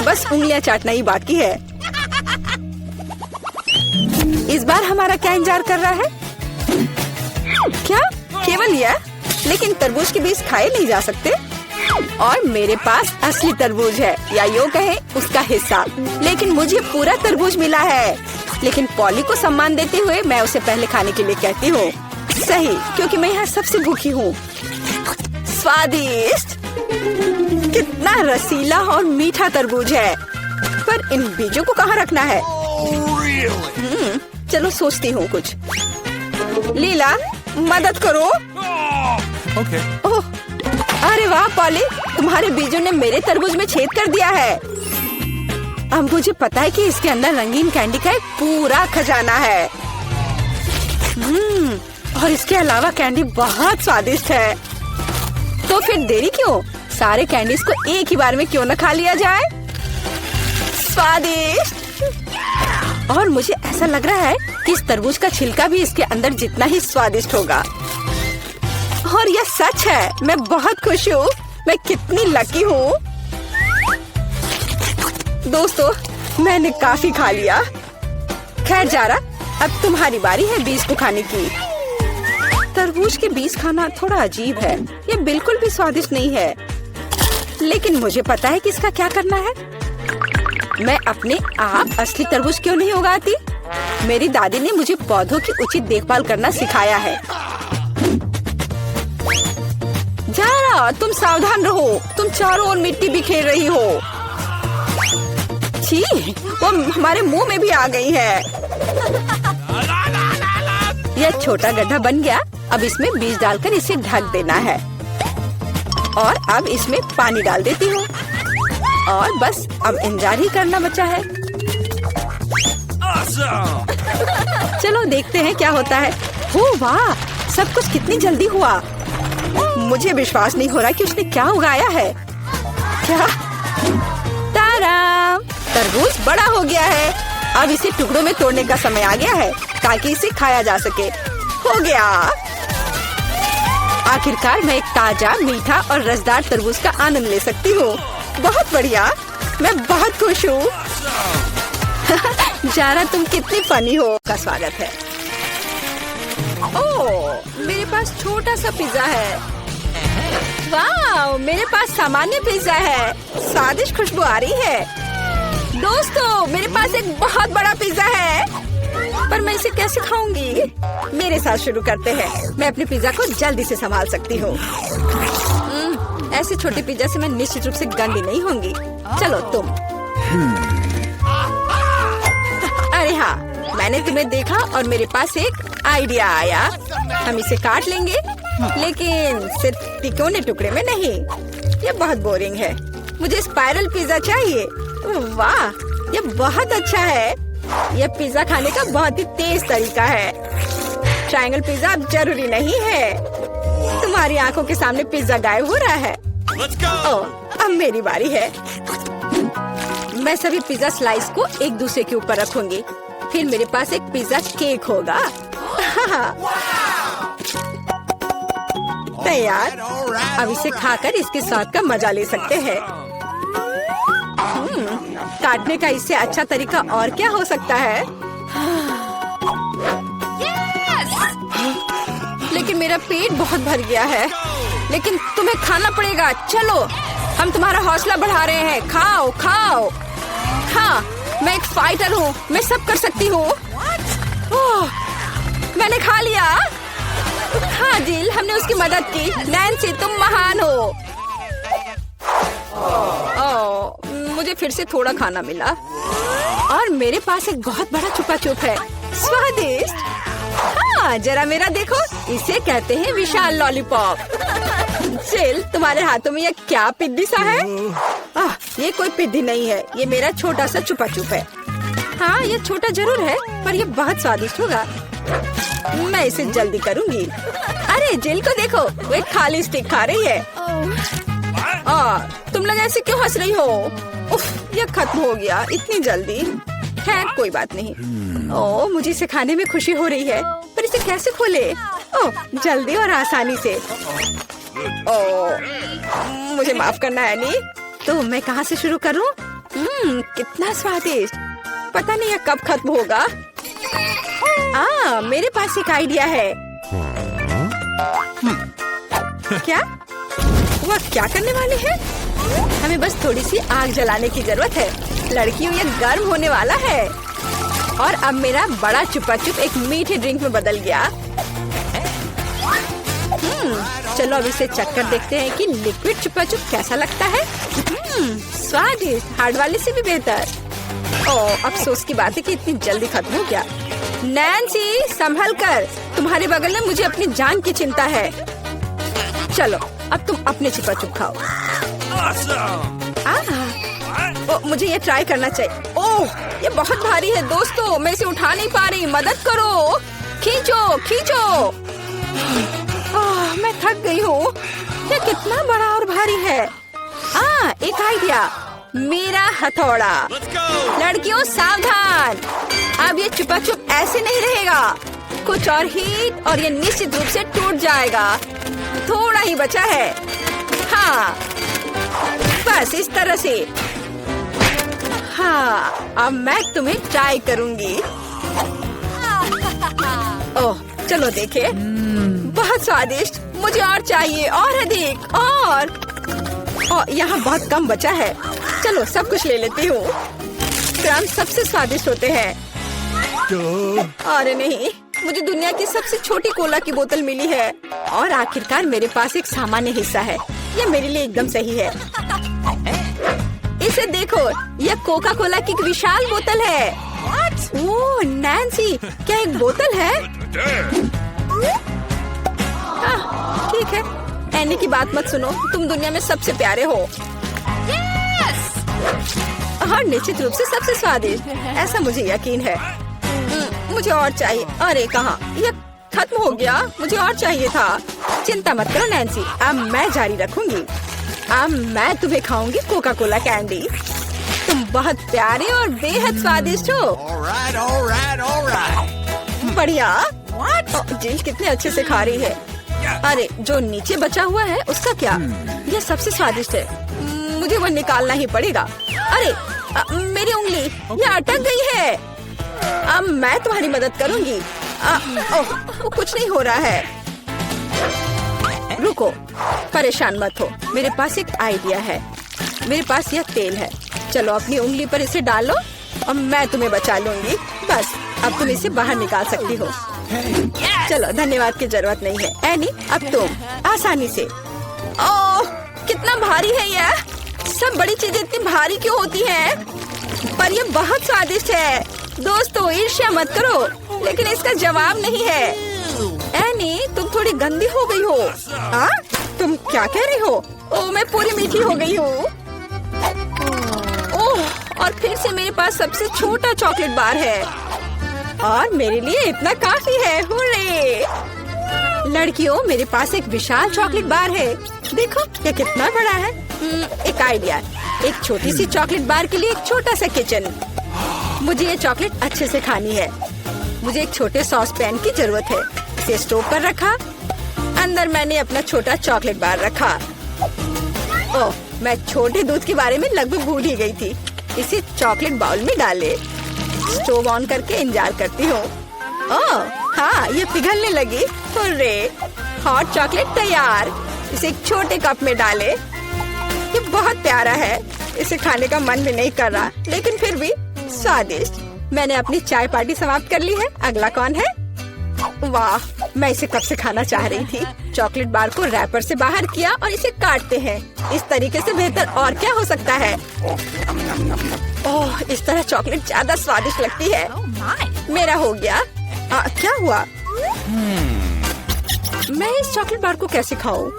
बस उंगलियां चाटना ही बाकी है। इस बार हमारा क्या इंतजार कर रहा है? क्या? केवल यह? लेकिन तरबूज के बीज खाए नहीं जा सकते। और मेरे पास असली तरबूज है, या यूँ कहें उसका हिस्सा। लेकिन मुझे पूरा तरबूज मिला है। लेकिन पॉली को सम्मान देते हुए मैं उसे पहले खाने के लिए कहती हूँ। सही, क्योंकि मैं यहाँ सबसे भूखी हूँ। स्वादिष्ट। कितना रसीला और मीठा तरबूज है। पर इन बीजों को कहाँ रखना है? चलो सोचती हूँ कुछ। लीला, मदद करो। Okay. ओह, अरे वाह पॉली, तुम्हारे बीजों ने मेरे तरबूज में छेद कर दिया है। अब मुझे पता है कि इसके अंदर रंगीन कैंडी का एक पूरा खजाना है। और इसके अलावा कैंडी बहुत स्वादिष्ट है। तो फिर देरी क्यों, सारे कैंडीज को एक ही बार में क्यों न खा लिया जाए। स्वादिष्ट। और मुझे ऐसा लग रहा है कि इस तरबूज का छिलका भी इसके अंदर जितना ही स्वादिष्ट होगा। और यह सच है, मैं बहुत खुश हूँ। मैं कितनी लकी हूँ। दोस्तों, मैंने काफी खा लिया। खैर जारा, अब तुम्हारी बारी है बीज को खाने की। तरबूज के बीज खाना थोड़ा अजीब है। ये बिल्कुल भी स्वादिष्ट नहीं है। लेकिन मुझे पता है कि इसका क्या करना है। मैं अपने आप असली तरबूज क्यों नहीं उगाती? मेरी दादी ने मुझे पौधों की उचित देखभाल करना सिखाया है। जारा, तुम सावधान रहो। तुम चारों ओर मिट्टी बिखेर रही हो। छी, वो हमारे मुंह में भी आ गई है। यह छोटा गड्ढा बन गया। अब इसमें बीज डालकर इसे ढक देना है। और अब इसमें पानी डाल देती हूँ। और बस अब इंतजार ही करना बचा है। चलो देखते हैं क्या होता है। हो वाह, सब कुछ कितनी जल्दी हुआ। मुझे विश्वास नहीं हो रहा कि उसने क्या उगाया है। क्या? तारा, तरबूज बड़ा हो गया है। अब इसे टुकड़ों में तोड़ने का समय आ गया है ताकि इसे खाया जा सके। हो गया। आखिरकार मैं एक ताजा, मीठा और रसदार तरबूज का आनंद ले सकती हूँ। बहुत बढ़िया, मैं बहुत खुश हूँ। जारा, तुम कितनी फनी हो। का स्वागत है। ओह, मेरे पास छोटा सा पिज्जा है। वाह, मेरे पास सामान्य पिज्जा है। स्वादिष्ट खुशबू आ रही है। दोस्तों, मेरे पास एक बहुत बड़ा पिज्जा है। पर मैं इसे कैसे खाऊंगी? मेरे साथ शुरू करते हैं। मैं अपने पिज्जा को जल्दी से संभाल सकती हूँ। ऐसे छोटे पिज्जा से मैं निश्चित रूप से गंदी नहीं होंगी। चलो तुम। अरे हाँ, मैंने तुम्हें देखा और मेरे पास एक आइडिया आया। हम इसे काट लेंगे, लेकिन सिर्फ तिकोने टुकड़े में नहीं। ये बहुत बोरिंग है। मुझे स्पाइरल पिज्जा चाहिए। वाह, ये बहुत अच्छा है। यह पिज्जा खाने का बहुत ही तेज तरीका है। ट्रायंगल पिज्जा अब जरूरी नहीं है। तुम्हारी आंखों के सामने पिज्जा गायब हो रहा है। ओह, अब मेरी बारी है। मैं सभी पिज्जा स्लाइस को एक दूसरे के ऊपर रखूंगी। फिर मेरे पास एक पिज्जा केक होगा। तैयार। अब इसे खाकर इसके स्वाद का मजा ले सकते हैं। काटने का इससे अच्छा तरीका और क्या हो सकता है? लेकिन मेरा पेट बहुत भर गया है। लेकिन तुम्हें खाना पड़ेगा। चलो, हम तुम्हारा हौसला बढ़ा रहे हैं। खाओ खाओ। हाँ, मैं एक फाइटर हूँ। मैं सब कर सकती हूँ। मैंने खा लिया। हाँ जिल, हमने उसकी मदद की। नैन्सी, तुम महान हो। मुझे फिर से थोड़ा खाना मिला। और मेरे पास एक बहुत बड़ा छुपा छुप है। स्वादिष्ट। हाँ, जरा मेरा देखो। इसे कहते हैं विशाल लॉलीपॉप। जिल, तुम्हारे हाथों में ये क्या पिद्दी सा है? ये कोई पिद्दी नहीं है। ये मेरा छोटा सा छुपा छुप है। हाँ, ये छोटा जरूर है, पर ये बहुत स्वादिष्ट होगा। मैं इसे जल्दी करूँगी। अरे जिल को देखो, वो एक खाली स्टिक खा रही है। तुम लोग ऐसे क्यों हंस रही हो? उफ, ये खत्म हो गया इतनी जल्दी। खैर कोई बात नहीं। मुझे इसे खाने में खुशी हो रही है, पर इसे कैसे खोले? जल्दी और आसानी से। मुझे माफ करना है नी। तो मैं कहाँ से शुरू करूँ? कितना स्वादिष्ट। पता नहीं ये कब खत्म होगा। मेरे पास एक आइडिया है। क्या? वह क्या करने वाले हैं? हमें बस थोड़ी सी आग जलाने की जरूरत है। लड़कियों, ये गर्म होने वाला है। और अब मेरा बड़ा छुपा छुप एक मीठे ड्रिंक में बदल गया। चलो अब इसे चख कर देखते हैं कि लिक्विड छुपा छुप कैसा लगता है। स्वादिष्ट, हार्ड वाले से भी बेहतर। अफसोस की बात है कि इतनी जल्दी खत्म हो गया। नैन्सी, संभल कर। तुम्हारे बगल में मुझे अपनी जान की चिंता है। चलो अब तुम अपने छिपा छुप खाओ। मुझे ये ट्राई करना चाहिए। ओह, ये बहुत भारी है दोस्तों, मैं इसे उठा नहीं पा रही, मदद करो। खींचो खींचो। मैं थक गई हूँ। ये कितना बड़ा और भारी है। एक आइडिया, मेरा हथौड़ा। लड़कियों सावधान, अब ये छुपा छुप ऐसे नहीं रहेगा। कुछ और हीट और ये निश्चित रूप से टूट जाएगा। थोड़ा ही बचा है। हाँ, बस इस तरह से। हाँ, अब मैं तुम्हें ट्राई करूंगी। ओह, चलो देखे। बहुत स्वादिष्ट, मुझे और चाहिए, और अधिक, और यहाँ बहुत कम बचा है। चलो सब कुछ ले लेती हूँ। क्रम सबसे स्वादिष्ट होते हैं। अरे नहीं, मुझे दुनिया की सबसे छोटी कोला की बोतल मिली है और आखिरकार मेरे पास एक सामान्य हिस्सा है। ये मेरे लिए एकदम सही है। इसे देखो, यह कोका कोला की एक विशाल बोतल है। ओह नैन्सी, क्या एक बोतल है? ठीक है, एनी की बात मत सुनो, तुम दुनिया में सबसे प्यारे हो। और निश्चित रूप से सबसे स्वादिष्ट, ऐसा मुझे यकीन है। मुझे और चाहिए। अरे कहाँ, यह खत्म हो गया, मुझे और चाहिए था। चिंता मत करो नैन्सी, अब मैं जारी रखूंगी। अब मैं तुम्हें खाऊंगी कोका कोला कैंडी। तुम बहुत प्यारे और बेहद स्वादिष्ट हो। बढ़िया। जिल कितने अच्छे से खा रही है। अरे जो नीचे बचा हुआ है उसका क्या? यह सबसे स्वादिष्ट है, मुझे वो निकालना ही पड़ेगा। अरे मेरी उंगली ये अटक गई है। अब मैं तुम्हारी मदद करूंगी। ओह, कुछ नहीं हो रहा है। रुको, परेशान मत हो, मेरे पास एक आइडिया है। मेरे पास यह तेल है, चलो अपनी उंगली पर इसे डालो और मैं तुम्हें बचा लूंगी। बस अब तुम इसे बाहर निकाल सकती हो। चलो, धन्यवाद की जरूरत नहीं है। एनी, अब तुम आसानी से। ओह, कितना भारी है यह। सब बड़ी चीजें इतनी भारी क्यों होती हैं? पर यह बहुत स्वादिष्ट है। दोस्तों ईर्ष्या मत करो, लेकिन इसका जवाब नहीं है। एनी, तुम थोड़ी गंदी हो गई हो। तुम क्या कह रही हो? ओह, मैं पूरी मीठी हो गई हूँ। ओह, और फिर से मेरे पास सबसे छोटा चॉकलेट बार है और मेरे लिए इतना काफी है। हुर्रे! लड़कियों, मेरे पास एक विशाल चॉकलेट बार है। देखो ये कितना बड़ा है। एक आइडिया, एक छोटी सी चॉकलेट बार के लिए एक छोटा सा किचन। मुझे ये चॉकलेट अच्छे से खानी है। मुझे एक छोटे सॉस पैन की जरूरत है। इसे स्टोव पर रखा, अंदर मैंने अपना छोटा चॉकलेट बार रखा। ओह, मैं छोटे दूध के बारे में लगभग भूल ही गई थी। इसे चॉकलेट बाउल में डाले, स्टोव ऑन करके इंतजार करती हूँ। ओह हाँ, ये पिघलने लगी। हुर्रे! हॉट चॉकलेट तैयार। इसे एक छोटे कप में डाले। ये बहुत प्यारा है, इसे खाने का मन भी नहीं कर रहा, लेकिन फिर भी स्वादिष्ट। मैंने अपनी चाय पार्टी समाप्त कर ली है। अगला कौन है? वाह, मैं इसे कब से खाना चाह रही थी। चॉकलेट बार को रैपर से बाहर किया और इसे काटते हैं। इस तरीके से बेहतर और क्या हो सकता है? ओह, इस तरह चॉकलेट ज्यादा स्वादिष्ट लगती है। मेरा हो गया। क्या हुआ? मैं इस चॉकलेट बार को कैसे खाऊं?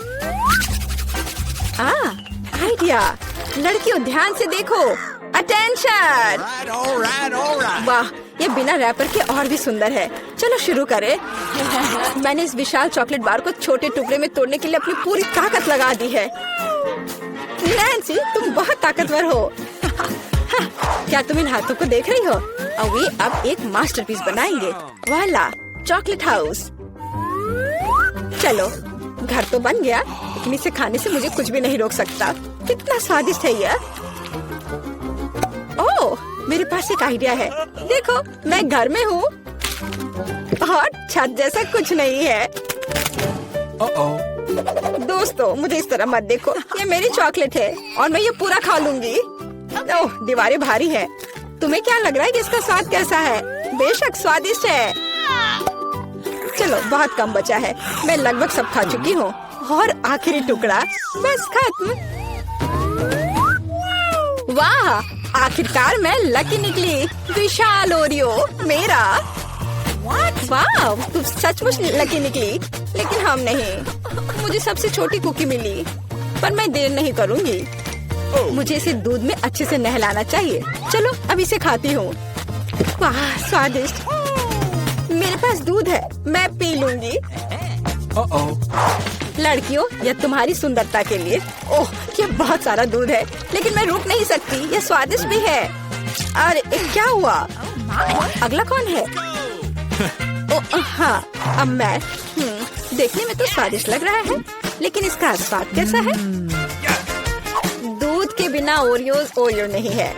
आइडिया। लड़कियों ध्यान से देखो। अटेंशन! वाह, ये बिना रैपर के और भी सुंदर है। चलो शुरू करें। मैंने इस विशाल चॉकलेट बार को छोटे टुकड़े में तोड़ने के लिए अपनी पूरी ताकत लगा दी है। नैन्सी, तुम बहुत ताकतवर हो। क्या तुम इन हाथों को देख रही हो? और वे अब एक मास्टरपीस बनाएंगे। वाला, चॉकलेट हाउस। चलो, घर तो बन गया, लेकिन इसे खाने से मुझे कुछ भी नहीं रोक सकता। कितना स्वादिष्ट है यह। ओह, मेरे पास एक आइडिया है। देखो, मैं घर में हूँ और छत जैसा कुछ नहीं है। दोस्तों, मुझे इस तरह मत देखो। ये मेरी चॉकलेट है और मैं ये पूरा खा लूंगी। ओह, दीवारें भारी है। तुम्हें क्या लग रहा है कि इसका स्वाद कैसा है? बेशक स्वादिष्ट है। चलो, बहुत कम बचा है। मैं लगभग सब खा चुकी हूँ और आखिरी टुकड़ा बस खत्म। वाह, आखिरकार मैं लकी निकली। विशाल ओरियो मेरा। वाह, तुम सचमुच लकी निकली। लेकिन हम नहीं, मुझे सबसे छोटी कुकी मिली। पर मैं देर नहीं करूंगी, मुझे इसे दूध में अच्छे से नहलाना चाहिए। चलो अब इसे खाती हूँ। वाह स्वादिष्ट, मेरे पास दूध है, मैं पी लूंगी। लड़कियों, यह तुम्हारी सुंदरता के लिए। ओह, ये बहुत सारा दूध है, लेकिन मैं रुक नहीं सकती, यह स्वादिष्ट भी है। अरे क्या हुआ? अगला कौन है? ओह हाँ, अब मैं। देखने में तो स्वादिष्ट लग रहा है, लेकिन इसका स्वाद कैसा है? दूध के बिना ओरियो नहीं है।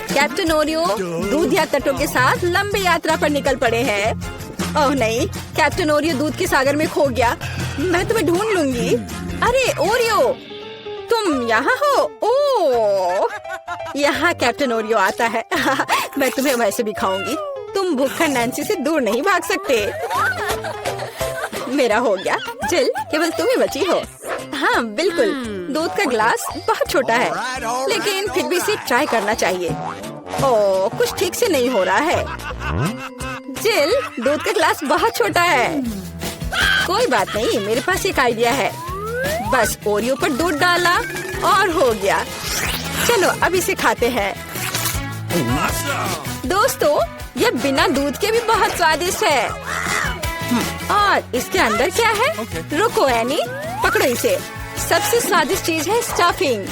कैप्टन ओरियो दूध या तटों के साथ लंबी यात्रा पर निकल पड़े हैं। ओह नहीं, कैप्टन ओरियो दूध के सागर में खो गया। मैं तुम्हें ढूंढ लूंगी। अरे ओरियो, तुम यहाँ हो? ओह, यहाँ कैप्टन ओरियो आता है। मैं तुम्हें वैसे भी खाऊंगी। तुम भूखा नैन्सी से दूर नहीं भाग सकते। मेरा हो गया। जिल, केवल तुम ही बची हो। हाँ बिल्कुल, दूध का ग्लास बहुत छोटा है, लेकिन फिर भी इसे ट्राई करना चाहिए। ओह, कुछ ठीक से नहीं हो रहा है। जिल, दूध का ग्लास बहुत छोटा है। कोई बात नहीं, मेरे पास एक आइडिया है। बस ओरियो पर दूध डाला और हो गया। चलो अब इसे खाते हैं। दोस्तों, यह बिना दूध के भी बहुत स्वादिष्ट है। और इसके अंदर क्या है? रुको एनी, पकड़ो इसे। सबसे स्वादिष्ट चीज है स्टफिंग,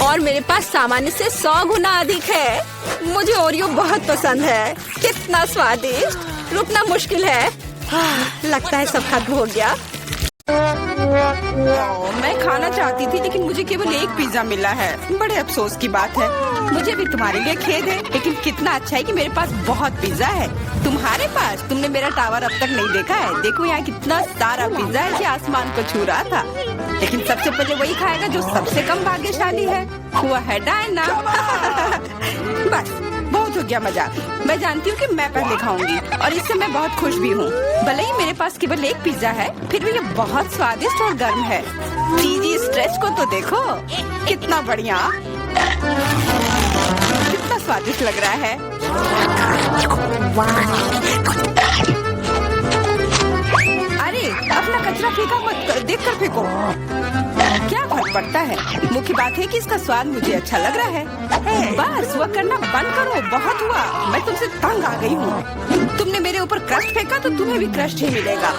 और मेरे पास सामान्य से 100 गुना अधिक है। मुझे ओरियो बहुत पसंद है। कितना स्वादिष्ट, रुकना मुश्किल है। लगता है सब खत्म हो गया। मैं खाना चाहती थी, लेकिन मुझे केवल एक पिज्जा मिला है। बड़े अफसोस की बात है। मुझे भी तुम्हारे लिए खेद है, लेकिन कितना अच्छा है कि मेरे पास बहुत पिज्जा है। तुम्हारे पास? तुमने मेरा टावर अब तक नहीं देखा है। देखो यहाँ कितना सारा पिज्जा है कि आसमान को छू रहा था। लेकिन सबसे पहले वही खाएगा जो सबसे कम भाग्यशाली है। वो है डायना। बस बहुत हो गया मजाक। मैं जानती हूँ कि मैं पहले खाऊंगी, और इससे मैं बहुत खुश भी हूँ। भले ही मेरे पास केवल एक पिज्जा है, फिर भी ये बहुत स्वादिष्ट और गर्म है। चीजी स्ट्रेच को तो देखो, कितना बढ़िया, कितना स्वादिष्ट लग रहा है। अरे अपना कचरा फेंका मत, देख कर फेंको। क्या फर्क पड़ता है? मुख्य बात है कि इसका स्वाद मुझे अच्छा लग रहा है। बस वह करना बंद करो, बहुत हुआ। मैं तुमसे तंग आ गई हूँ। तुमने मेरे ऊपर क्रस्ट फेंका तो तुम्हें भी क्रस्ट ही मिलेगा।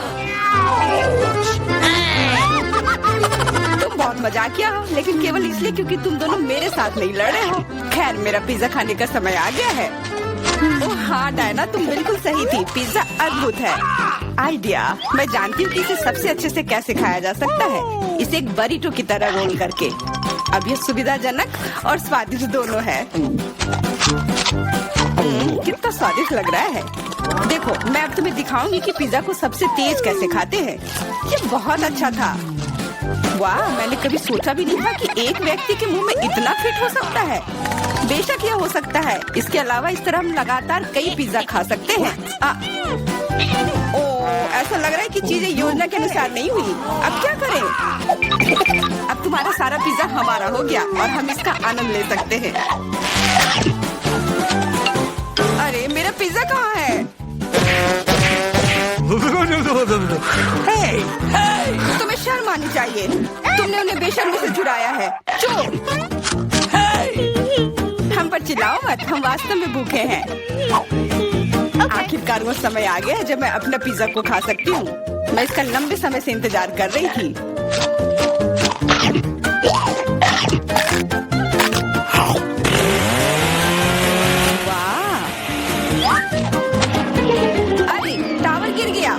तुम बहुत मजाकिया हो, लेकिन केवल इसलिए क्योंकि तुम दोनों मेरे साथ नहीं लड़े हो। खैर, मेरा पिज्जा खाने का समय आ गया है। ओह हाँ डायना, तुम बिल्कुल सही थी। पिज्जा अद्भुत है। आइडिया, मैं जानती हूँ कि इसे सबसे अच्छे से कैसे खाया जा सकता है। इसे एक बरीटो की तरह रोल करके। अब यह सुविधाजनक और स्वादिष्ट दोनों है। कितना स्वादिष्ट लग रहा है। देखो, मैं अब तुम्हें दिखाऊंगी कि पिज्जा को सबसे तेज कैसे खाते हैं। ये बहुत अच्छा था। वाह, मैंने कभी सोचा भी नहीं था कि एक व्यक्ति के मुंह में इतना फिट हो सकता है। बेशक यह हो सकता है। इसके अलावा इस तरह हम लगातार कई पिज्जा खा सकते हैं। ऐसा लग रहा है कि चीजें योजना के अनुसार नहीं हुई। अब क्या करें? अब तुम्हारा सारा पिज्जा हमारा हो गया और हम इसका आनंद ले सकते हैं। अरे मेरा पिज्जा कहाँ है? तुम्हें शर्म आनी चाहिए। तुमने उन्हें बेशर्मी से चुराया है। चुप! हम पर चिल्लाओ मत, हम वास्तव में भूखे हैं। आखिरकार वो समय आ गया जब मैं अपना पिज्जा को खा सकती हूँ। मैं इसका लंबे समय से इंतजार कर रही थी। वाह! अरे टावर गिर गया।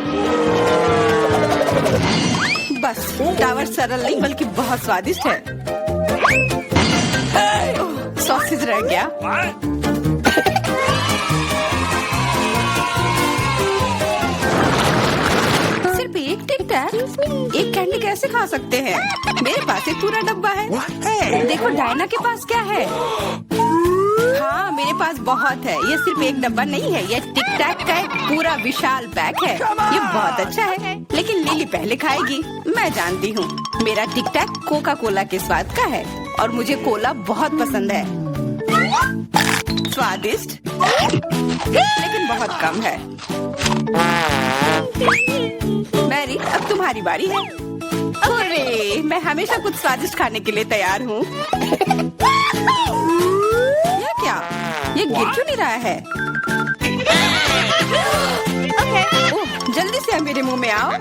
बस टावर सरल नहीं बल्कि बहुत स्वादिष्ट है। सॉसेज रह गया। सिर्फ एक टिक टैक, एक कैंडी कैसे खा सकते हैं? मेरे पास एक पूरा डब्बा है। देखो डायना के पास क्या है। हाँ, मेरे पास बहुत है। ये सिर्फ एक डब्बा नहीं है, ये टिक टैक का एक पूरा विशाल पैक है। ये बहुत अच्छा है, लेकिन लिली पहले खाएगी। मैं जानती हूँ, मेरा टिक टैक कोका कोला के स्वाद का है और मुझे कोला बहुत पसंद है। स्वादिष्ट, लेकिन बहुत कम है। तुम्हारी बारी है। अरे मैं हमेशा कुछ स्वादिष्ट खाने के लिए तैयार हूँ। यह क्या? ये गिर क्यों नहीं रहा है? ओह, जल्दी से मेरे मुंह में आओ।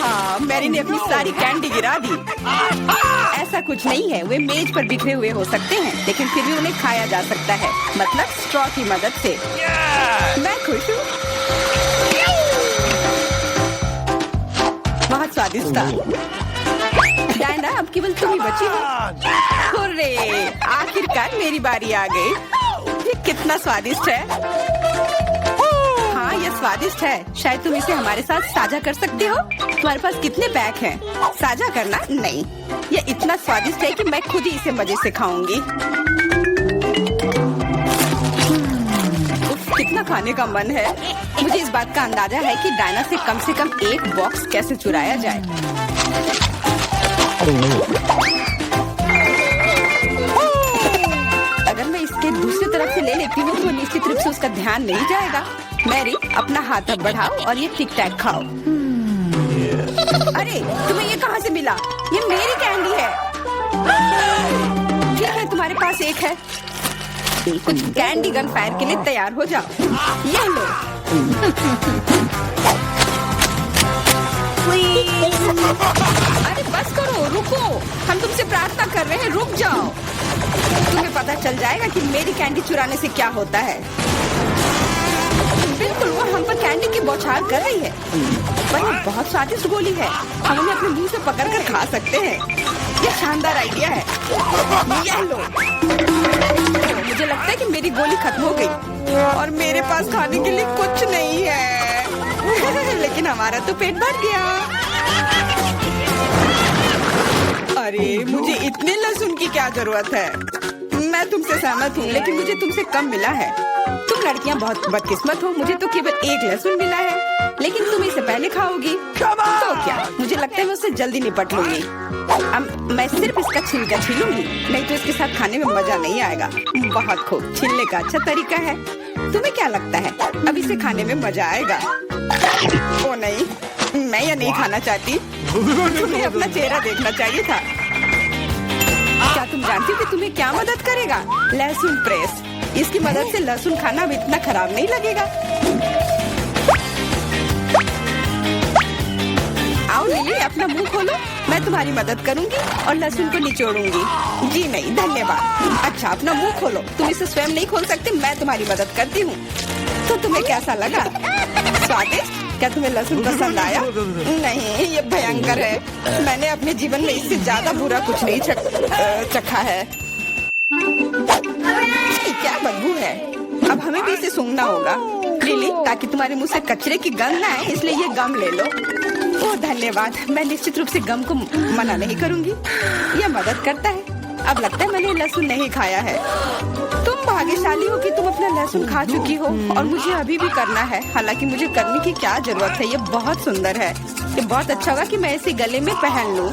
हाँ, मैरी ने अपनी सारी कैंडी गिरा दी। ऐसा कुछ नहीं है, वे मेज पर बिखरे हुए हो सकते हैं, लेकिन फिर भी उन्हें खाया जा सकता है, मतलब स्ट्रॉ की मदद से। मैं खुश हूँ। बहुत स्वादिष्ट था। डायना, अब केवल तुम ही बची हो। हुर्रे, आखिरकार मेरी बारी आ गई। ये कितना स्वादिष्ट है। हाँ, ये स्वादिष्ट है। शायद तुम इसे हमारे साथ साझा कर सकते हो। तुम्हारे पास कितने पैक हैं? साझा करना नहीं। ये इतना स्वादिष्ट है कि मैं खुद ही इसे मजे से खाऊंगी। कितना खाने का मन है। मुझे इस बात का अंदाजा है कि डायना से कम एक बॉक्स कैसे चुराया जाए। अगर मैं इसके दूसरी तरफ से ले लेती हूँ तो निश्चित रूप से उसका ध्यान नहीं जाएगा। मैरी, अपना हाथ अब बढ़ाओ और ये टिक टैक खाओ। अरे, तुम्हें ये कहाँ से मिला? ये मेरी कैंडी है। ठीक है, तुम्हारे पास एक है। कुछ कैंडी गन फायर के लिए तैयार हो जाओ। ये लो। अरे बस करो, रुको। हम तुमसे प्रार्थना कर रहे हैं, रुक जाओ। तुम्हें पता चल जाएगा कि मेरी कैंडी चुराने से क्या होता है। बिल्कुल, वो हम पर कैंडी की बौछार कर रही है। पर ये बहुत स्वादिष्ट गोली है। हम उन्हें अपने मुंह से पकड़कर खा सकते हैं। ये शानदार आइडिया है। ये लो। मुझे लगता है कि मेरी गोली खत्म हो गई और मेरे पास खाने के लिए कुछ नहीं है। लेकिन हमारा तो पेट भर गया। अरे, मुझे इतने लहसुन की क्या जरूरत है? मैं तुमसे सहमत हूँ, लेकिन मुझे तुमसे कम मिला है। तुम लड़कियाँ बहुत बदकिस्मत हो। मुझे तो केवल एक लहसुन मिला है, लेकिन तुम इसे पहले खाओगी तो क्या? मुझे लगता है मैं उससे जल्दी निपट लूंगी। अब मैं सिर्फ इसका छिलका छीलूंगी, नहीं तो इसके साथ खाने में मजा नहीं आएगा। बहुत खूब, छीलने का अच्छा तरीका है। तुम्हें क्या लगता है अब इसे खाने में मजा आएगा? ओ नहीं, मैं यह नहीं खाना चाहती। तुम्हें अपना चेहरा देखना चाहिए था। क्या तुम जानती हो कि तुम्हें क्या मदद करेगा? लहसुन प्रेस। इसकी मदद से लहसुन खाना अब इतना खराब नहीं लगेगा। आओ लिली, अपना मुंह खोलो। मैं तुम्हारी मदद करूंगी और लहसुन को निचोड़ूंगी। जी नहीं, धन्यवाद। अच्छा, अपना मुंह खोलो। तुम इसे स्वयं नहीं खोल सकते, मैं तुम्हारी मदद करती हूँ। तो तुम्हें कैसा लगा? स्वादिष्ट? क्या तुम्हें लहसुन पसंद आया? नहीं, ये भयंकर है। मैंने अपने जीवन में इससे ज्यादा बुरा कुछ नहीं चखा है। क्या बदबू है। अब हमें भी इसे सूंघना होगा लिली, ताकि तुम्हारे मुंह से कचरे की गंध ना आए, इसलिए ये गम ले लो। ओह धन्यवाद। मैं निश्चित रूप से गम को मना नहीं करूंगी। यह मदद करता है। अब लगता है मैंने लहसुन नहीं खाया है। तुम भाग्यशाली हो कि तुम अपना लहसुन खा चुकी हो और मुझे अभी भी करना है। हालांकि मुझे करने की क्या जरूरत है, ये बहुत सुंदर है। ये बहुत अच्छा होगा कि मैं इसे गले में पहन लूं।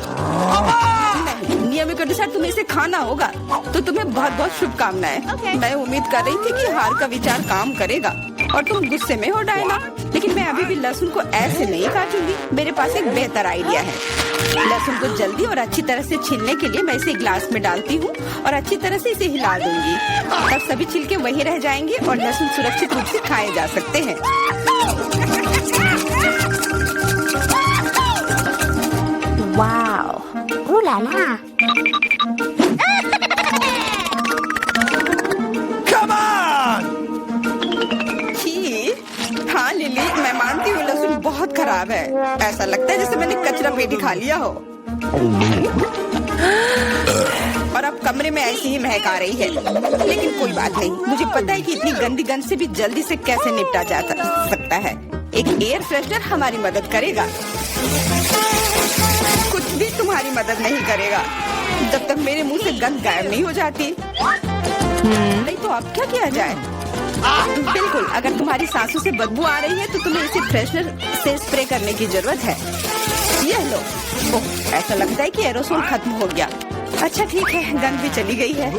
नियम के अनुसार तुम्हें इसे खाना होगा, तो तुम्हें बहुत बहुत शुभकामनाएं। मैं उम्मीद कर रही थी कि हार का विचार काम करेगा और तुम गुस्से में हो डायना, लेकिन मैं अभी भी लहसुन को ऐसे नहीं काटूंगी। मेरे पास एक बेहतर आइडिया है। लहसुन को जल्दी और अच्छी तरह से छीलने के लिए मैं इसे ग्लास में डालती हूँ और अच्छी तरह से इसे हिला दूंगी। तब सभी छिलके वहीं रह जाएंगे और लहसुन सुरक्षित रूप से खाए जा सकते हैं। Wow, ooh la la। हाँ लिली, मैं मानती हूँ लहसुन बहुत खराब है। ऐसा लगता है जैसे मैंने कचरा पेटी खा लिया हो। और अब कमरे में ऐसी ही महक आ रही है, लेकिन कोई बात नहीं। मुझे पता है कि इतनी गंदी गंध से भी जल्दी से कैसे निपटा जा सकता है। एक एयर फ्रेशनर हमारी मदद करेगा। कुछ भी तुम्हारी मदद नहीं करेगा जब तक मेरे मुंह से गंध गायब नहीं हो जाती। नहीं तो अब क्या किया जाए? बिल्कुल, अगर तुम्हारी सांसों से बदबू आ रही है तो तुम्हें इसे फ्रेशनर से स्प्रे करने की जरूरत है। यह लो। ओह, ऐसा लगता है कि एरोसोल खत्म हो गया। अच्छा ठीक है, गंध भी चली गई है।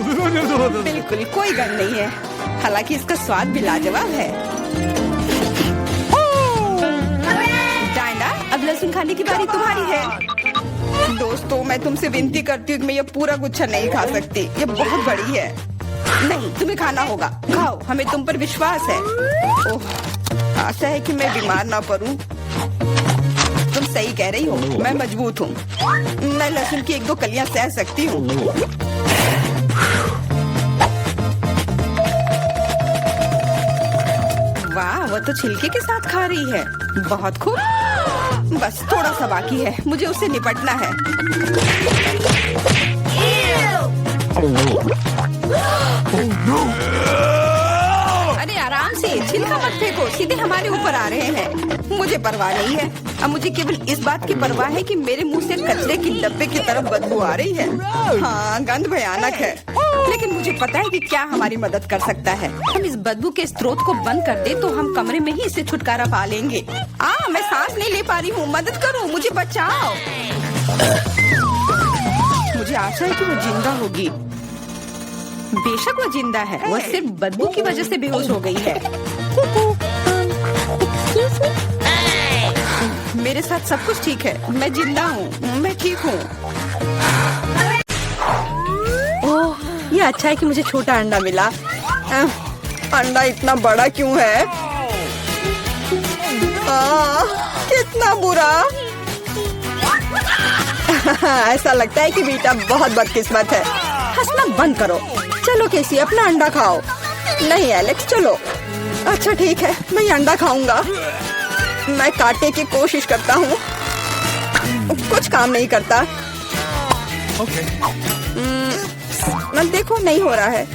बिल्कुल कोई गंध नहीं है, हालांकि इसका स्वाद भी लाजवाब है। डायना, आइसक्रीम खाने की बारी तुम्हारी है। दोस्तों, मैं तुमसे विनती करती हूँ कि मैं ये पूरा गुच्छा नहीं खा सकती, ये बहुत बड़ी है। नहीं, तुम्हें खाना होगा, खाओ, हमें तुम पर विश्वास है। ओह, आशा है कि मैं बीमार ना पड़ूं। तुम सही कह रही हो, मैं मजबूत हूँ। मैं लहसुन की 1-2 कलियां सह सकती हूँ। वाह, वो तो छिलके के साथ खा रही है। बहुत खूब। बस थोड़ा सा बाकी है, मुझे उससे निपटना है। अरे आराम से, छिलका मत फेंको, सीधे हमारे ऊपर आ रहे हैं। मुझे परवाह नहीं है। अब मुझे केवल इस बात की परवाह है कि मेरे मुंह से कचरे की डब्बे की तरफ बदबू आ रही है। हाँ, गंध भयानक है, लेकिन मुझे पता है कि क्या हमारी मदद कर सकता है। हम इस बदबू के स्रोत को बंद कर दे तो हम कमरे में ही इससे छुटकारा पा लेंगे। मैं सांस नहीं ले पा रही हूँ, मदद करो, मुझे बचाओ। मुझे आशा है कि वो जिंदा होगी। बेशक वो जिंदा है, वो सिर्फ बदबू की वजह से बेहोश हो गई है। मेरे साथ सब कुछ ठीक है, मैं जिंदा हूँ, मैं ठीक हूँ। ओह, ये अच्छा है कि मुझे छोटा अंडा मिला। अंडा इतना बड़ा क्यों है? कितना बुरा। ऐसा लगता है कि बेटा बहुत बदकिस्मत है। हंसना बंद करो। चलो केसी, अपना अंडा खाओ। नहीं एलेक्स, चलो। अच्छा ठीक है, मैं ये अंडा खाऊंगा। मैं काटने की कोशिश करता हूँ, कुछ काम नहीं करता। देखो, नहीं हो रहा है।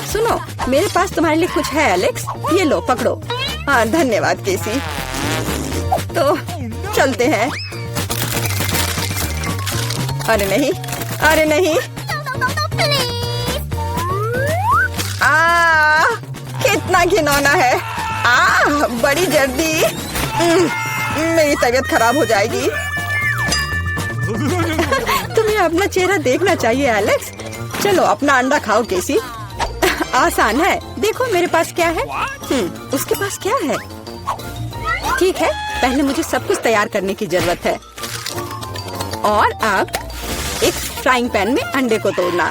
सुनो, मेरे पास तुम्हारे लिए कुछ है एलेक्स, ये लो, पकड़ो। हाँ, धन्यवाद केसी। तो चलते हैं। अरे नहीं, अरे नहीं। कितना घिनौना है। बड़ी जल्दी मेरी तबीयत खराब हो जाएगी। तुम्हें अपना चेहरा देखना चाहिए एलेक्स। चलो अपना अंडा खाओ केसी, आसान है। देखो मेरे पास क्या है। उसके पास क्या है? ठीक है, पहले मुझे सब कुछ तैयार करने की जरूरत है। और अब एक फ्राइंग पैन में अंडे को तोड़ना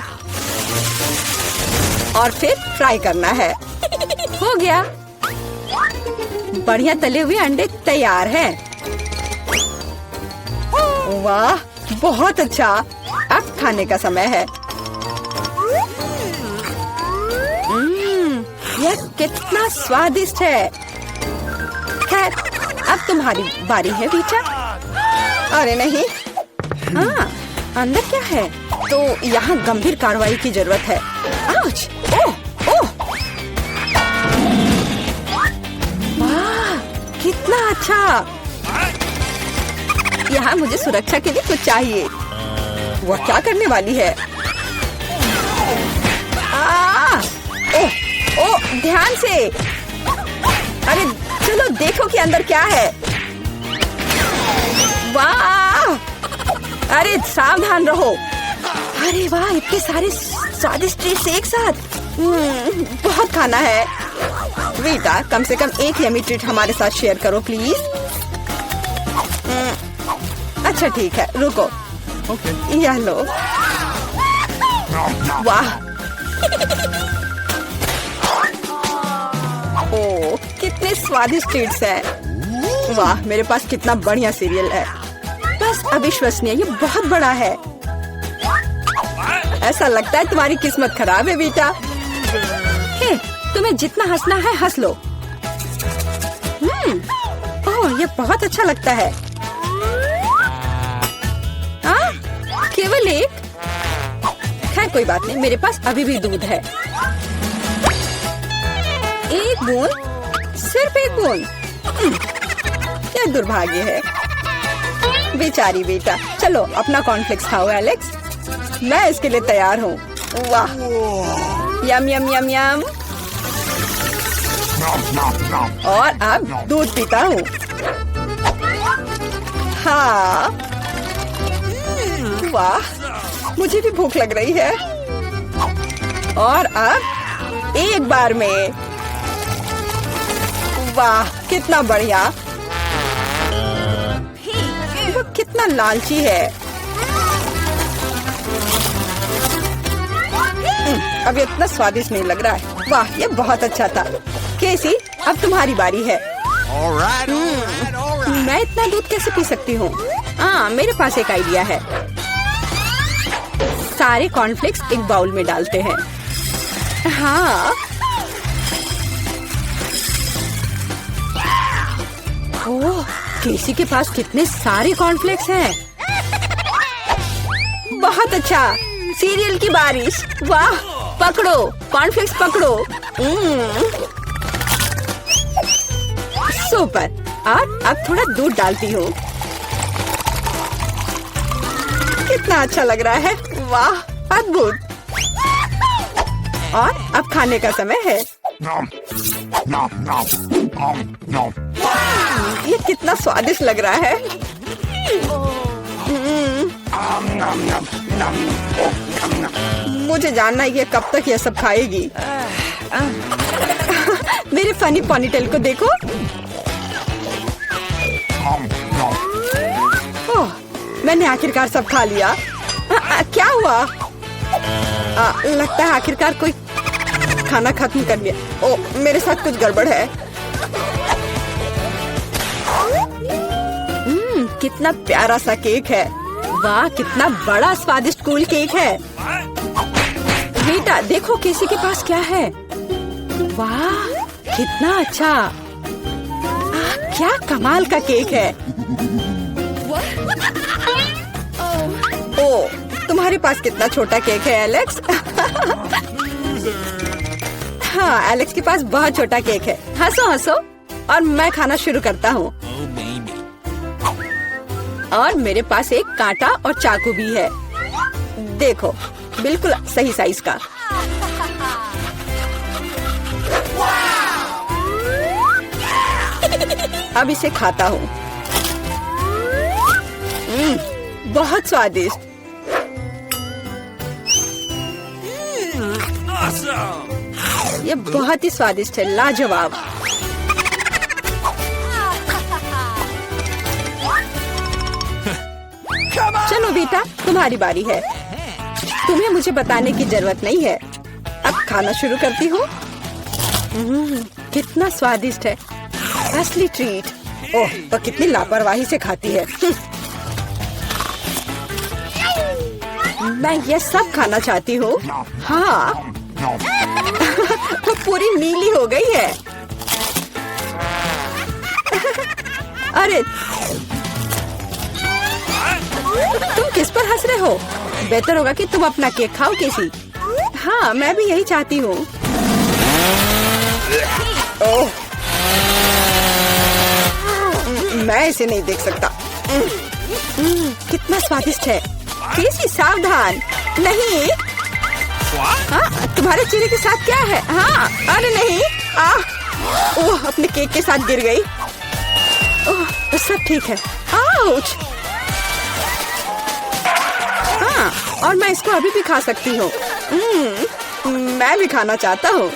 और फिर फ्राई करना है। हो गया, बढ़िया तले हुए अंडे तैयार हैं। वाह, बहुत अच्छा। अब खाने का समय है। यह कितना स्वादिष्ट है। खैर, अब तुम्हारी बारी है बीचा। अरे नहीं। अंदर क्या है? तो यहाँ गंभीर कार्रवाई की जरूरत है। आउच! ओह! ओह! वाह, कितना अच्छा। यहाँ मुझे सुरक्षा के लिए कुछ चाहिए। वह क्या करने वाली है? ओह! ओह! ध्यान से। अरे चलो देखो कि अंदर क्या है। वाह! अरे सावधान रहो। अरे वाह, इतने सारे स्वादिष्ट ट्रीट्स एक साथ। बहुत खाना है। रीता, कम से कम एक यमी ट्रीट हमारे साथ शेयर करो प्लीज। अच्छा ठीक है, रुको। यह लो। वाह, ओह कितने स्वादिष्ट ट्रीट्स हैं। वाह, मेरे पास कितना बढ़िया सीरियल है। बस अविश्वसनीय, ये बहुत बड़ा है। ऐसा लगता है तुम्हारी किस्मत खराब है बेटा। हे, तुम्हें जितना हंसना है हंस लो। ओह, ये बहुत अच्छा लगता है। केवल एक? खैर कोई बात नहीं, मेरे पास अभी भी दूध है। एक बूंद, सिर्फ एक बूंद। क्या दुर्भाग्य है। बेचारी बेटा। चलो अपना कॉर्नफ्लेक्स खाओ एलेक्स, मैं इसके लिए तैयार हूँ। वाह, यम यम यम यम। और अब दूध पीता हूँ। हाँ, वाह, मुझे भी भूख लग रही है। और अब एक बार में। वाह, कितना बढ़िया। कितना लालची है। अब इतना स्वादिष्ट नहीं लग रहा है। वाह, ये बहुत अच्छा था। केसी, अब तुम्हारी बारी है। मैं इतना दूध कैसे पी सकती हूँ? हाँ, मेरे पास एक आइडिया है। सारे कॉर्नफ्लेक्स एक बाउल में डालते हैं। हाँ, ओह, केसी के पास कितने सारे कॉर्नफ्लेक्स हैं। बहुत अच्छा, सीरियल की बारिश। वाह, पकड़ो कॉर्नफ्लेक्स पकड़ो। सुपर। और अब थोड़ा दूध डालती हूँ। कितना अच्छा लग रहा है। वाह, अद्भुत। और अब खाने का समय है। ये कितना स्वादिष्ट लग रहा है। मुझे जानना है ये कब तक ये सब खाएगी। मेरे फनी पोनीटेल को देखो। ओह, मैंने आखिरकार सब खा लिया। क्या हुआ? लगता है आखिरकार कोई खाना खत्म कर लिया। ओह, मेरे साथ कुछ गड़बड़ है। कितना प्यारा सा केक है। वाह, कितना बड़ा स्वादिष्ट कूल केक है। बेटा देखो केसी के पास क्या है। वाह, कितना अच्छा। क्या कमाल का केक है। ओह, तुम्हारे पास कितना छोटा केक है एलेक्स। हाँ, एलेक्स के पास बहुत छोटा केक है। हंसो हंसो। और मैं खाना शुरू करता हूँ। और मेरे पास एक कांटा और चाकू भी है। देखो, बिल्कुल सही साइज का। अब इसे खाता हूँ। बहुत स्वादिष्ट। ये बहुत ही स्वादिष्ट है, लाजवाब। चलो बेटा, तुम्हारी बारी है। तुम्हें मुझे बताने की जरूरत नहीं है। अब खाना शुरू करती हूँ। कितना स्वादिष्ट है, असली ट्रीट। ओह, तो कितनी लापरवाही से खाती है। मैं ये सब खाना चाहती हूँ। हाँ, तो पूरी नीली हो गई है। अरे, तुम किस पर हंस रहे हो? बेहतर होगा कि तुम अपना केक खाओ केसी। हाँ, मैं भी यही चाहती हूँ। ओह, मैं इसे नहीं देख सकता। कितना स्वादिष्ट है। केसी सावधान। नहीं। हाँ, तुम्हारे चेहरे के साथ क्या है? हाँ, अरे नहीं। ओह, अपने केक के साथ गिर गई। ओह, सब ठीक है। आउच। हाँ, और मैं इसको अभी भी खा सकती हूँ। मैं भी खाना चाहता हूँ।